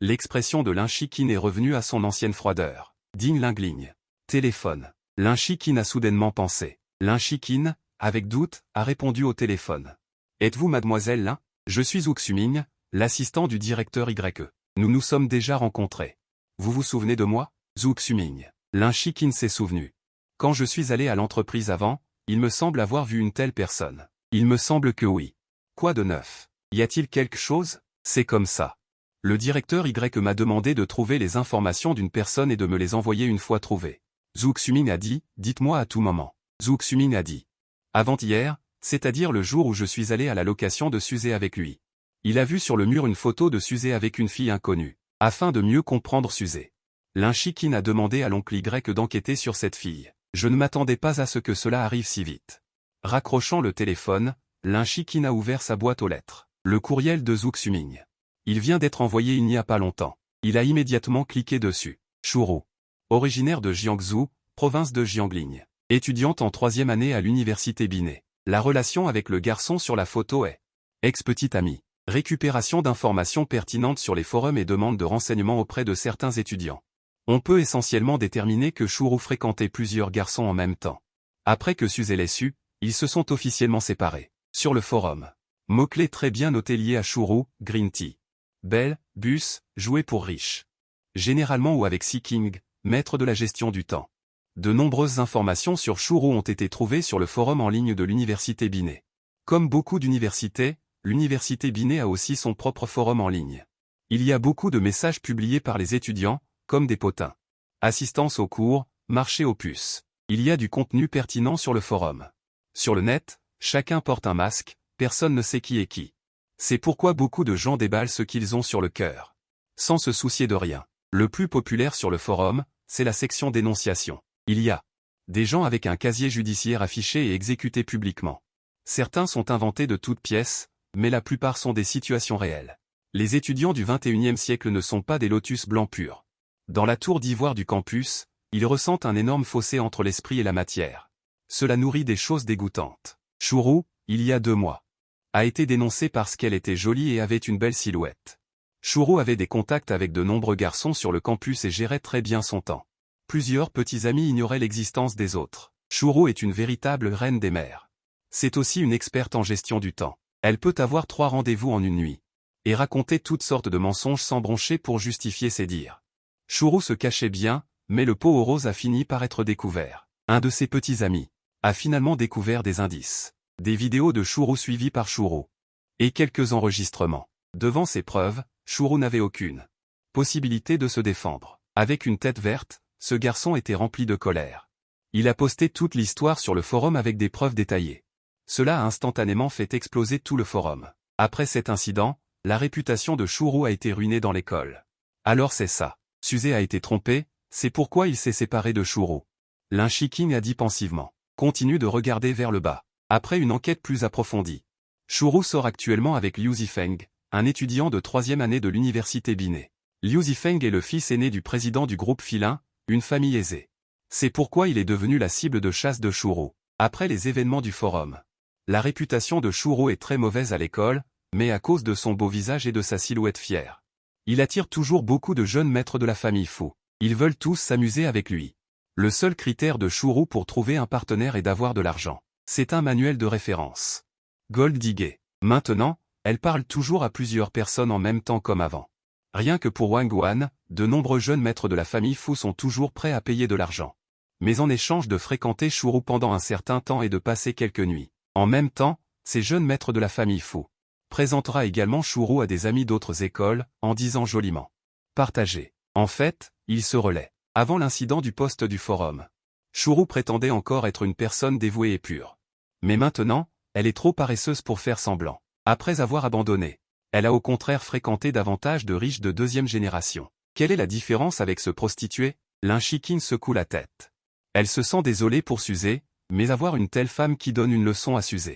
L'expression de Lin Shiqin est revenue à son ancienne froideur. Ding Lingling. Téléphone. Lin Shiqin a soudainement pensé. Lin Shiqin, avec doute, a répondu au téléphone. Êtes-vous mademoiselle Lin? Je suis Zhu Xuming, l'assistant du directeur YE. Nous nous sommes déjà rencontrés. Vous vous souvenez de moi? Zhu Xuming. Lin Shiqin s'est souvenu. Quand je suis allé à l'entreprise avant, il me semble avoir vu une telle personne. Il me semble que oui. Quoi de neuf? Y a-t-il quelque chose? C'est comme ça. Le directeur YE m'a demandé de trouver les informations d'une personne et de me les envoyer une fois trouvées. Zhu Xuming a dit, dites-moi à tout moment. Zhu Xuming a dit. Avant-hier, c'est-à-dire le jour où je suis allé à la location de Suze avec lui. Il a vu sur le mur une photo de Suze avec une fille inconnue. Afin de mieux comprendre Suze. Lin Shiqin a demandé à l'oncle Y d'enquêter sur cette fille. Je ne m'attendais pas à ce que cela arrive si vite. Raccrochant le téléphone, Lin Shiqin a ouvert sa boîte aux lettres. Le courriel de Zhu Xuming. Il vient d'être envoyé il n'y a pas longtemps. Il a immédiatement cliqué dessus. Shuru. Originaire de Jiangsu, province de Jiangling. Étudiante en 3e année à l'université Binet. La relation avec le garçon sur la photo est ex-petite amie. Récupération d'informations pertinentes sur les forums et demande de renseignements auprès de certains étudiants. On peut essentiellement déterminer que Shuru fréquentait plusieurs garçons en même temps. Après que Suze l'ait su, ils se sont officiellement séparés. Sur le forum. Mots-clés très bien notés liés à Shuru, Green Tea. Belle, bus, jouet pour riches. Généralement ou avec Seeking, maître de la gestion du temps. De nombreuses informations sur Shuru ont été trouvées sur le forum en ligne de l'université Binet. Comme beaucoup d'universités, l'université Binet a aussi son propre forum en ligne. Il y a beaucoup de messages publiés par les étudiants, comme des potins. Assistance aux cours, marché aux puces. Il y a du contenu pertinent sur le forum. Sur le net, chacun porte un masque, personne ne sait qui est qui. C'est pourquoi beaucoup de gens déballent ce qu'ils ont sur le cœur. Sans se soucier de rien. Le plus populaire sur le forum, c'est la section dénonciation. Il y a des gens avec un casier judiciaire affiché et exécuté publiquement. Certains sont inventés de toutes pièces, mais la plupart sont des situations réelles. Les étudiants du XXIe siècle ne sont pas des lotus blancs purs. Dans la tour d'ivoire du campus, ils ressentent un énorme fossé entre l'esprit et la matière. Cela nourrit des choses dégoûtantes. Shuru, il y a 2 mois, a été dénoncée parce qu'elle était jolie et avait une belle silhouette. Shuru avait des contacts avec de nombreux garçons sur le campus et gérait très bien son temps. Plusieurs petits amis ignoraient l'existence des autres. Shuru est une véritable reine des mers. C'est aussi une experte en gestion du temps. Elle peut avoir 3 rendez-vous en une nuit. Et raconter toutes sortes de mensonges sans broncher pour justifier ses dires. Shuru se cachait bien, mais le pot aux roses a fini par être découvert. Un de ses petits amis a finalement découvert des indices. Des vidéos de Shuru suivies par Shuru. Et quelques enregistrements. Devant ces preuves, Shuru n'avait aucune possibilité de se défendre. Avec une tête verte, ce garçon était rempli de colère. Il a posté toute l'histoire sur le forum avec des preuves détaillées. Cela a instantanément fait exploser tout le forum. Après cet incident, la réputation de Shuru a été ruinée dans l'école. Alors c'est ça. Suze a été trompé, c'est pourquoi il s'est séparé de Shuru. Lin Shiqin a dit pensivement. Continue de regarder vers le bas. Après une enquête plus approfondie. Shuru sort actuellement avec Liu Zifeng, un étudiant de 3e année de l'université Binet. Liu Zifeng est le fils aîné du président du groupe Filin, une famille aisée. C'est pourquoi il est devenu la cible de chasse de Shuru. Après les événements du forum. La réputation de Shuru est très mauvaise à l'école, mais à cause de son beau visage et de sa silhouette fière. Il attire toujours beaucoup de jeunes maîtres de la famille Fu. Ils veulent tous s'amuser avec lui. Le seul critère de Shuru pour trouver un partenaire est d'avoir de l'argent. C'est un manuel de référence. Gold Digger. Maintenant, elle parle toujours à plusieurs personnes en même temps comme avant. Rien que pour Wang Guan, de nombreux jeunes maîtres de la famille Fu sont toujours prêts à payer de l'argent. Mais en échange de fréquenter Shuru pendant un certain temps et de passer quelques nuits. En même temps, ces jeunes maîtres de la famille Fu présentera également Shuru à des amis d'autres écoles, en disant joliment. Partagez. En fait, ils se relaient. Avant l'incident du post du forum. Shuru prétendait encore être une personne dévouée et pure. Mais maintenant, elle est trop paresseuse pour faire semblant. Après avoir abandonné, elle a au contraire fréquenté davantage de riches de 2e génération. Quelle est la différence avec ce prostitué? Lin Shiqin secoue la tête. Elle se sent désolée pour Suze, mais avoir une telle femme qui donne une leçon à Suze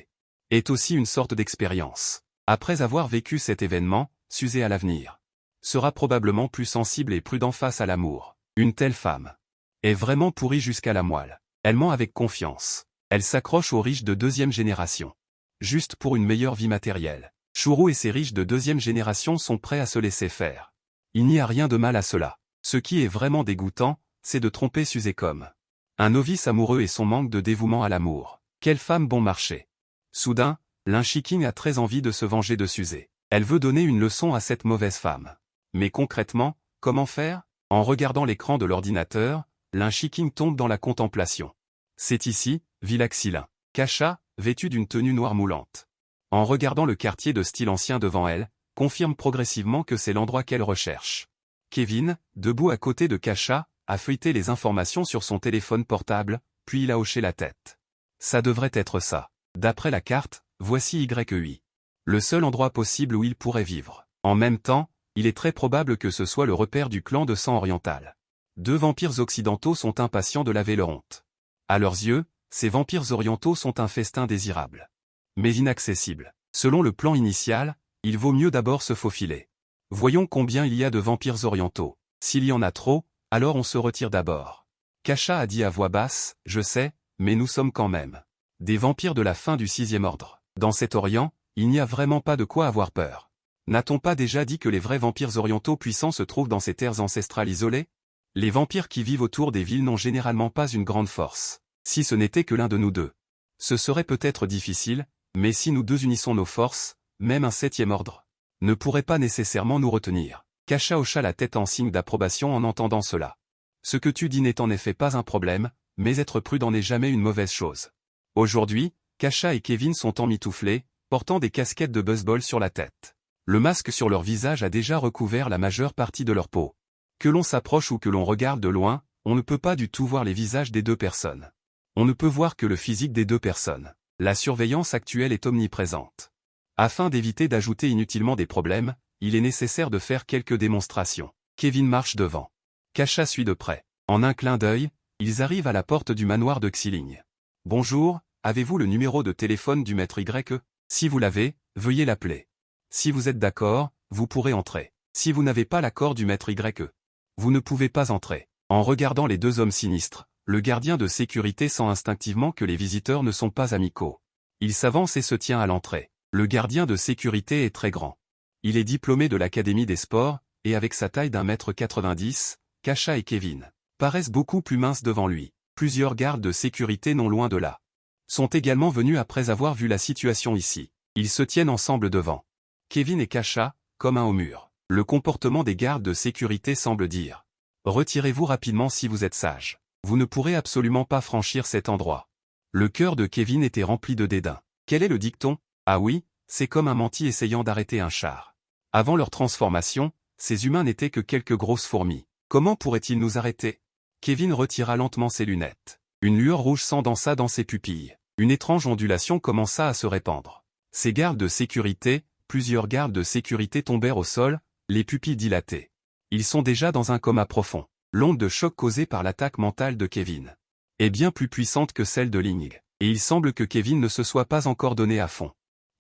est aussi une sorte d'expérience. Après avoir vécu cet événement, Suze à l'avenir sera probablement plus sensible et prudent face à l'amour. Une telle femme est vraiment pourrie jusqu'à la moelle. Elle ment avec confiance. Elle s'accroche aux riches de 2e génération. Juste pour une meilleure vie matérielle. Shuru et ses riches de 2e génération sont prêts à se laisser faire. Il n'y a rien de mal à cela. Ce qui est vraiment dégoûtant, c'est de tromper Suzekom. Un novice amoureux et son manque de dévouement à l'amour. Quelle femme bon marché. Soudain, Lin Shiking a très envie de se venger de Suze. Elle veut donner une leçon à cette mauvaise femme. Mais concrètement, comment faire? En regardant l'écran de l'ordinateur, Lin Shiking tombe dans la contemplation. C'est ici, Villaxilin. Kasha, vêtue d'une tenue noire moulante. En regardant le quartier de style ancien devant elle, confirme progressivement que c'est l'endroit qu'elle recherche. Kevin, debout à côté de Kasha, a feuilleté les informations sur son téléphone portable, puis il a hoché la tête. Ça devrait être ça. D'après la carte, voici YEI. Le seul endroit possible où il pourrait vivre. En même temps, il est très probable que ce soit le repère du clan de sang oriental. 2 vampires occidentaux sont impatients de laver leur honte. À leurs yeux, ces vampires orientaux sont un festin désirable. Mais inaccessible. Selon le plan initial, il vaut mieux d'abord se faufiler. Voyons combien il y a de vampires orientaux. S'il y en a trop, alors on se retire d'abord. Kasha a dit à voix basse, je sais, mais nous sommes quand même des vampires de la fin du 6e ordre. Dans cet Orient, il n'y a vraiment pas de quoi avoir peur. N'a-t-on pas déjà dit que les vrais vampires orientaux puissants se trouvent dans ces terres ancestrales isolées? Les vampires qui vivent autour des villes n'ont généralement pas une grande force. Si ce n'était que l'un de nous deux. Ce serait peut-être difficile, mais si nous deux unissons nos forces, même un 7e ordre ne pourrait pas nécessairement nous retenir. Kasha hocha la tête en signe d'approbation en entendant cela. Ce que tu dis n'est en effet pas un problème, mais être prudent n'est jamais une mauvaise chose. Aujourd'hui, Kasha et Kevin sont emmitouflés, portant des casquettes de baseball sur la tête. Le masque sur leur visage a déjà recouvert la majeure partie de leur peau. Que l'on s'approche ou que l'on regarde de loin, on ne peut pas du tout voir les visages des 2 personnes. On ne peut voir que le physique des 2 personnes. La surveillance actuelle est omniprésente. Afin d'éviter d'ajouter inutilement des problèmes, il est nécessaire de faire quelques démonstrations. Kevin marche devant. Kasha suit de près. En un clin d'œil, ils arrivent à la porte du manoir de Xiling. Bonjour, avez-vous le numéro de téléphone du maître YE? Si vous l'avez, veuillez l'appeler. Si vous êtes d'accord, vous pourrez entrer. Si vous n'avez pas l'accord du maître YE, vous ne pouvez pas entrer. En regardant les 2 hommes sinistres, le gardien de sécurité sent instinctivement que les visiteurs ne sont pas amicaux. Il s'avance et se tient à l'entrée. Le gardien de sécurité est très grand. Il est diplômé de l'Académie des sports, et avec sa taille d'1,90 m, Kasha et Kevin paraissent beaucoup plus minces devant lui. Plusieurs gardes de sécurité non loin de là sont également venus après avoir vu la situation ici. Ils se tiennent ensemble devant Kevin et Kasha, comme un au mur. Le comportement des gardes de sécurité semble dire « Retirez-vous rapidement si vous êtes sage. Vous ne pourrez absolument pas franchir cet endroit. » Le cœur de Kevin était rempli de dédain. Quel est le dicton? Ah oui, c'est comme un menti essayant d'arrêter un char. Avant leur transformation, ces humains n'étaient que quelques grosses fourmis. Comment pourraient-ils nous arrêter? Kevin retira lentement ses lunettes. Une lueur rouge s'endansa dans ses pupilles. Une étrange ondulation commença à se répandre. Ces gardes de sécurité, plusieurs gardes de sécurité tombèrent au sol, les pupilles dilatées. Ils sont déjà dans un coma profond. L'onde de choc causée par l'attaque mentale de Kevin est bien plus puissante que celle de Ling, et il semble que Kevin ne se soit pas encore donné à fond.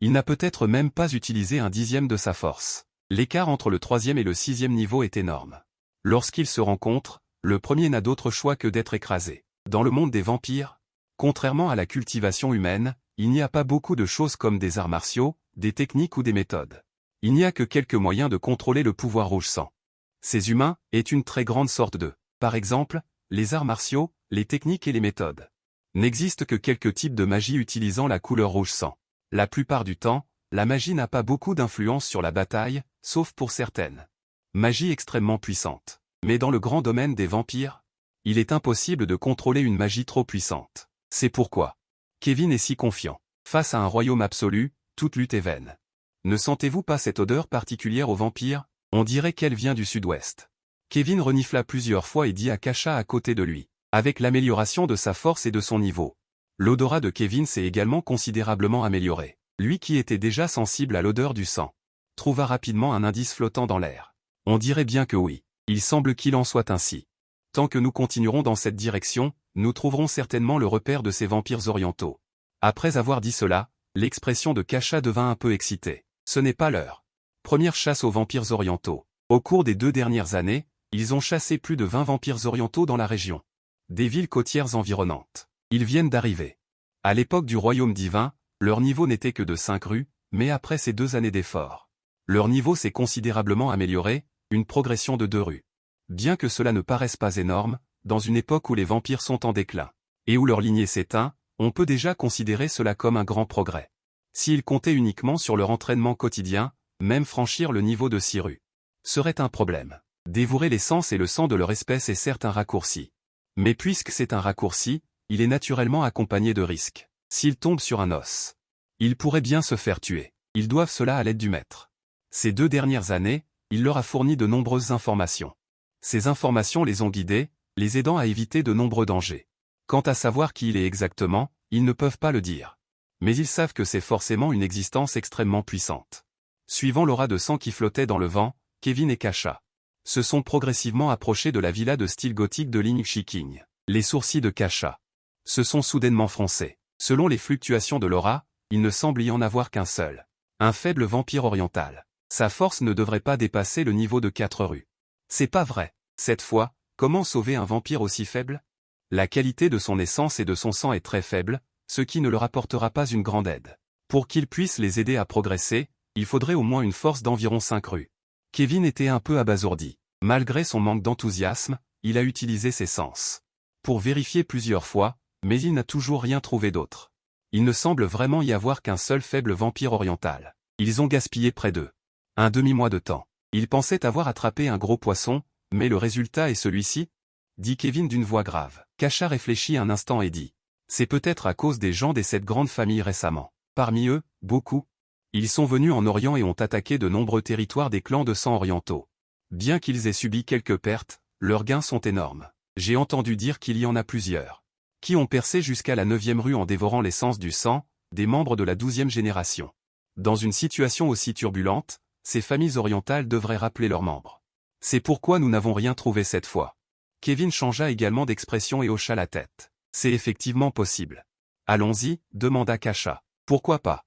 Il n'a peut-être même pas utilisé un 10e de sa force. L'écart entre le 3e et le 6e niveau est énorme. Lorsqu'ils se rencontrent, le premier n'a d'autre choix que d'être écrasé. Dans le monde des vampires, contrairement à la cultivation humaine, il n'y a pas beaucoup de choses comme des arts martiaux, des techniques ou des méthodes. Il n'y a que quelques moyens de contrôler le pouvoir rouge sang. Ces humains est une très grande sorte de, par exemple, les arts martiaux, les techniques et les méthodes. N'existe que quelques types de magie utilisant la couleur rouge sang. La plupart du temps, la magie n'a pas beaucoup d'influence sur la bataille, sauf pour certaines magies extrêmement puissantes. Mais dans le grand domaine des vampires, il est impossible de contrôler une magie trop puissante. C'est pourquoi Kevin est si confiant. Face à un royaume absolu, toute lutte est vaine. Ne sentez-vous pas cette odeur particulière aux vampires? On dirait qu'elle vient du sud-ouest. Kevin renifla plusieurs fois et dit à Kasha à côté de lui. Avec l'amélioration de sa force et de son niveau, l'odorat de Kevin s'est également considérablement amélioré. Lui qui était déjà sensible à l'odeur du sang trouva rapidement un indice flottant dans l'air. On dirait bien que oui. Il semble qu'il en soit ainsi. Tant que nous continuerons dans cette direction, nous trouverons certainement le repère de ces vampires orientaux. Après avoir dit cela, l'expression de Kasha devint un peu excitée. Ce n'est pas leur première chasse aux vampires orientaux. Au cours des 2 dernières années, ils ont chassé plus de 20 vampires orientaux dans la région. Des villes côtières environnantes. Ils viennent d'arriver. À l'époque du royaume divin, leur niveau n'était que de 5 rues, mais après ces 2 années d'efforts, leur niveau s'est considérablement amélioré, une progression de 2 rues. Bien que cela ne paraisse pas énorme, dans une époque où les vampires sont en déclin, et où leur lignée s'éteint, on peut déjà considérer cela comme un grand progrès. S'ils comptaient uniquement sur leur entraînement quotidien, même franchir le niveau de 6 rues serait un problème. Dévorer l'essence et le sang de leur espèce est certes un raccourci. Mais puisque c'est un raccourci, il est naturellement accompagné de risques. S'ils tombent sur un os, ils pourraient bien se faire tuer. Ils doivent cela à l'aide du maître. Ces 2 dernières années, il leur a fourni de nombreuses informations. Ces informations les ont guidés, les aidant à éviter de nombreux dangers. Quant à savoir qui il est exactement, ils ne peuvent pas le dire. Mais ils savent que c'est forcément une existence extrêmement puissante. Suivant l'aura de sang qui flottait dans le vent, Kevin et Kasha se sont progressivement approchés de la villa de style gothique de Ling Shiking. Les sourcils de Kasha se sont soudainement froncés. Selon les fluctuations de l'aura, il ne semble y en avoir qu'un seul. Un faible vampire oriental. Sa force ne devrait pas dépasser le niveau de 4 rues. C'est pas vrai. Cette fois, comment sauver un vampire aussi faible? La qualité de son essence et de son sang est très faible, ce qui ne leur apportera pas une grande aide. Pour qu'ils puissent les aider à progresser, il faudrait au moins une force d'environ 5 rues. Kevin était un peu abasourdi. Malgré son manque d'enthousiasme, il a utilisé ses sens pour vérifier plusieurs fois, mais il n'a toujours rien trouvé d'autre. Il ne semble vraiment y avoir qu'un seul faible vampire oriental. Ils ont gaspillé près d'eux un demi-mois de temps. Ils pensaient avoir attrapé un gros poisson, mais le résultat est celui-ci? Dit Kevin d'une voix grave. Kasha réfléchit un instant et dit. C'est peut-être à cause des gens des 7 grandes familles récemment. Parmi eux, beaucoup. Ils sont venus en Orient et ont attaqué de nombreux territoires des clans de sang orientaux. Bien qu'ils aient subi quelques pertes, leurs gains sont énormes. J'ai entendu dire qu'il y en a plusieurs qui ont percé jusqu'à la 9e rue en dévorant l'essence du sang, des membres de la 12e génération. Dans une situation aussi turbulente, ces familles orientales devraient rappeler leurs membres. C'est pourquoi nous n'avons rien trouvé cette fois. Kevin changea également d'expression et hocha la tête. C'est effectivement possible. Allons-y, demanda Kasha. Pourquoi pas?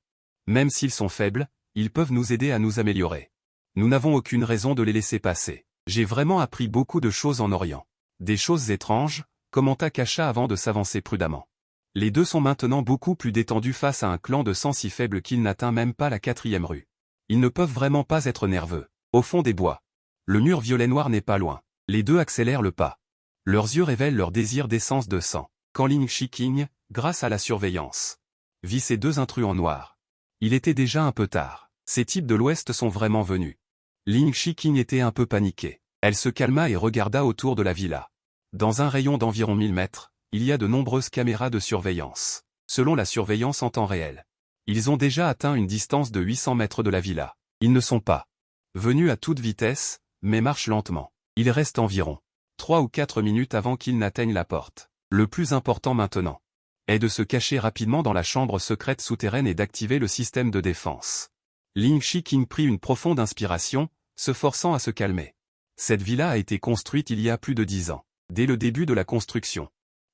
Même s'ils sont faibles, ils peuvent nous aider à nous améliorer. Nous n'avons aucune raison de les laisser passer. J'ai vraiment appris beaucoup de choses en Orient. Des choses étranges, commenta Kasha avant de s'avancer prudemment. Les deux sont maintenant beaucoup plus détendus face à un clan de sang si faible qu'il n'atteint même pas la 4e rue. Ils ne peuvent vraiment pas être nerveux. Au fond des bois, le mur violet-noir n'est pas loin. Les deux accélèrent le pas. Leurs yeux révèlent leur désir d'essence de sang. Quand Ling Shiking, grâce à la surveillance, vit ces 2 intrus en noir. Il était déjà un peu tard. Ces types de l'Ouest sont vraiment venus. Ling Shiking était un peu paniquée. Elle se calma et regarda autour de la villa. Dans un rayon d'environ 1000 mètres, il y a de nombreuses caméras de surveillance. Selon la surveillance en temps réel, ils ont déjà atteint une distance de 800 mètres de la villa. Ils ne sont pas venus à toute vitesse, mais marchent lentement. Il reste environ 3 ou 4 minutes avant qu'ils n'atteignent la porte. Le plus important maintenant est de se cacher rapidement dans la chambre secrète souterraine et d'activer le système de défense. Ling Shiking prit une profonde inspiration, se forçant à se calmer. Cette villa a été construite il y a plus de 10 ans. Dès le début de la construction,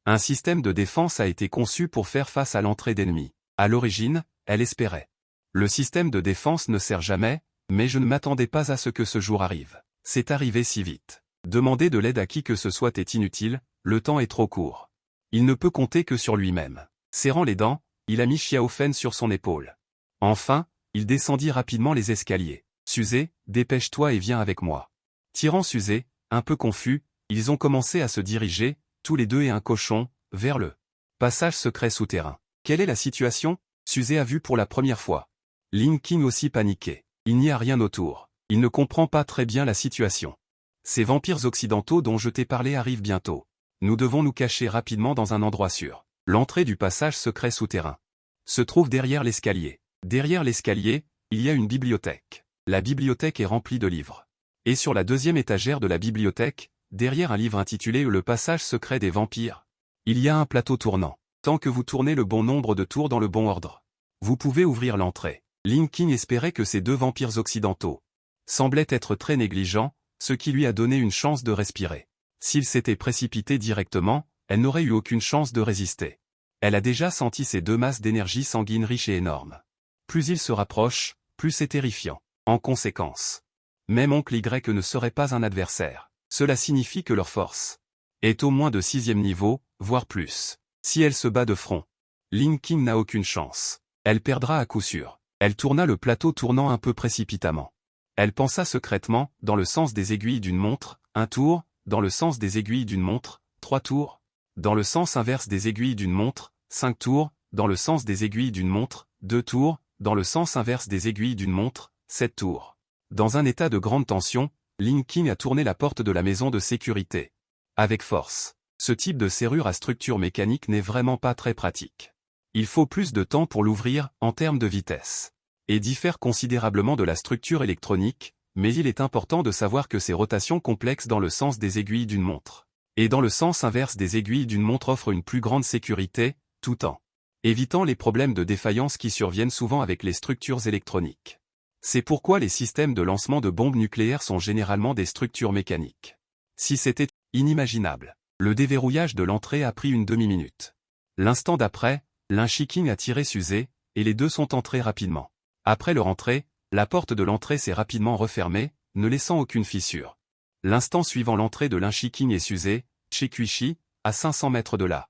un système de défense a été conçu pour faire face à l'entrée d'ennemis. À l'origine, elle espérait. Le système de défense ne sert jamais, mais je ne m'attendais pas à ce que ce jour arrive. C'est arrivé si vite. Demander de l'aide à qui que ce soit est inutile, le temps est trop court. Il ne peut compter que sur lui-même. Serrant les dents, il a mis Xiao Fen sur son épaule. Enfin, il descendit rapidement les escaliers. Suze, dépêche-toi et viens avec moi. Tirant Suze, un peu confus, ils ont commencé à se diriger, tous les deux et un cochon, vers le passage secret souterrain. Quelle est la situation? Suze a vu pour la première fois. Ling King aussi paniqué. Il n'y a rien autour. Il ne comprend pas très bien la situation. Ces vampires occidentaux dont je t'ai parlé arrivent bientôt. Nous devons nous cacher rapidement dans un endroit sûr. L'entrée du passage secret souterrain se trouve derrière l'escalier. Derrière l'escalier, il y a une bibliothèque. La bibliothèque est remplie de livres. Et sur la 2e étagère de la bibliothèque, derrière un livre intitulé Le passage secret des vampires, il y a un plateau tournant. Tant que vous tournez le bon nombre de tours dans le bon ordre, vous pouvez ouvrir l'entrée. Ling King espérait que ces 2 vampires occidentaux semblaient être très négligents, ce qui lui a donné une chance de respirer. S'il s'était précipité directement, elle n'aurait eu aucune chance de résister. Elle a déjà senti ces 2 masses d'énergie sanguine riches et énormes. Plus ils se rapprochent, plus c'est terrifiant. En conséquence, même Oncle Y ne serait pas un adversaire. Cela signifie que leur force est au moins de 6e niveau, voire plus. Si elle se bat de front, Ling King n'a aucune chance. Elle perdra à coup sûr. Elle tourna le plateau tournant un peu précipitamment. Elle pensa secrètement, dans le sens des aiguilles d'une montre, 1 tour, dans le sens des aiguilles d'une montre, 3 tours, dans le sens inverse des aiguilles d'une montre, 5 tours, dans le sens des aiguilles d'une montre, 2 tours, dans le sens inverse des aiguilles d'une montre, 7 tours. Dans un état de grande tension, Ling Qing a tourné la porte de la maison de sécurité. Avec force. Ce type de serrure à structure mécanique n'est vraiment pas très pratique. Il faut plus de temps pour l'ouvrir, en termes de vitesse. Et diffère considérablement de la structure électronique, mais il est important de savoir que ces rotations complexes dans le sens des aiguilles d'une montre, et dans le sens inverse des aiguilles d'une montre offrent une plus grande sécurité, tout en évitant les problèmes de défaillance qui surviennent souvent avec les structures électroniques. C'est pourquoi les systèmes de lancement de bombes nucléaires sont généralement des structures mécaniques. Si c'était inimaginable, le déverrouillage de l'entrée a pris une demi-minute. L'instant d'après, Lin Shiqing a tiré Suze, et les deux sont entrés rapidement. Après leur entrée, la porte de l'entrée s'est rapidement refermée, ne laissant aucune fissure. L'instant suivant l'entrée de Lin Shiqing et Suze, chez Kuishi, à 500 mètres de là.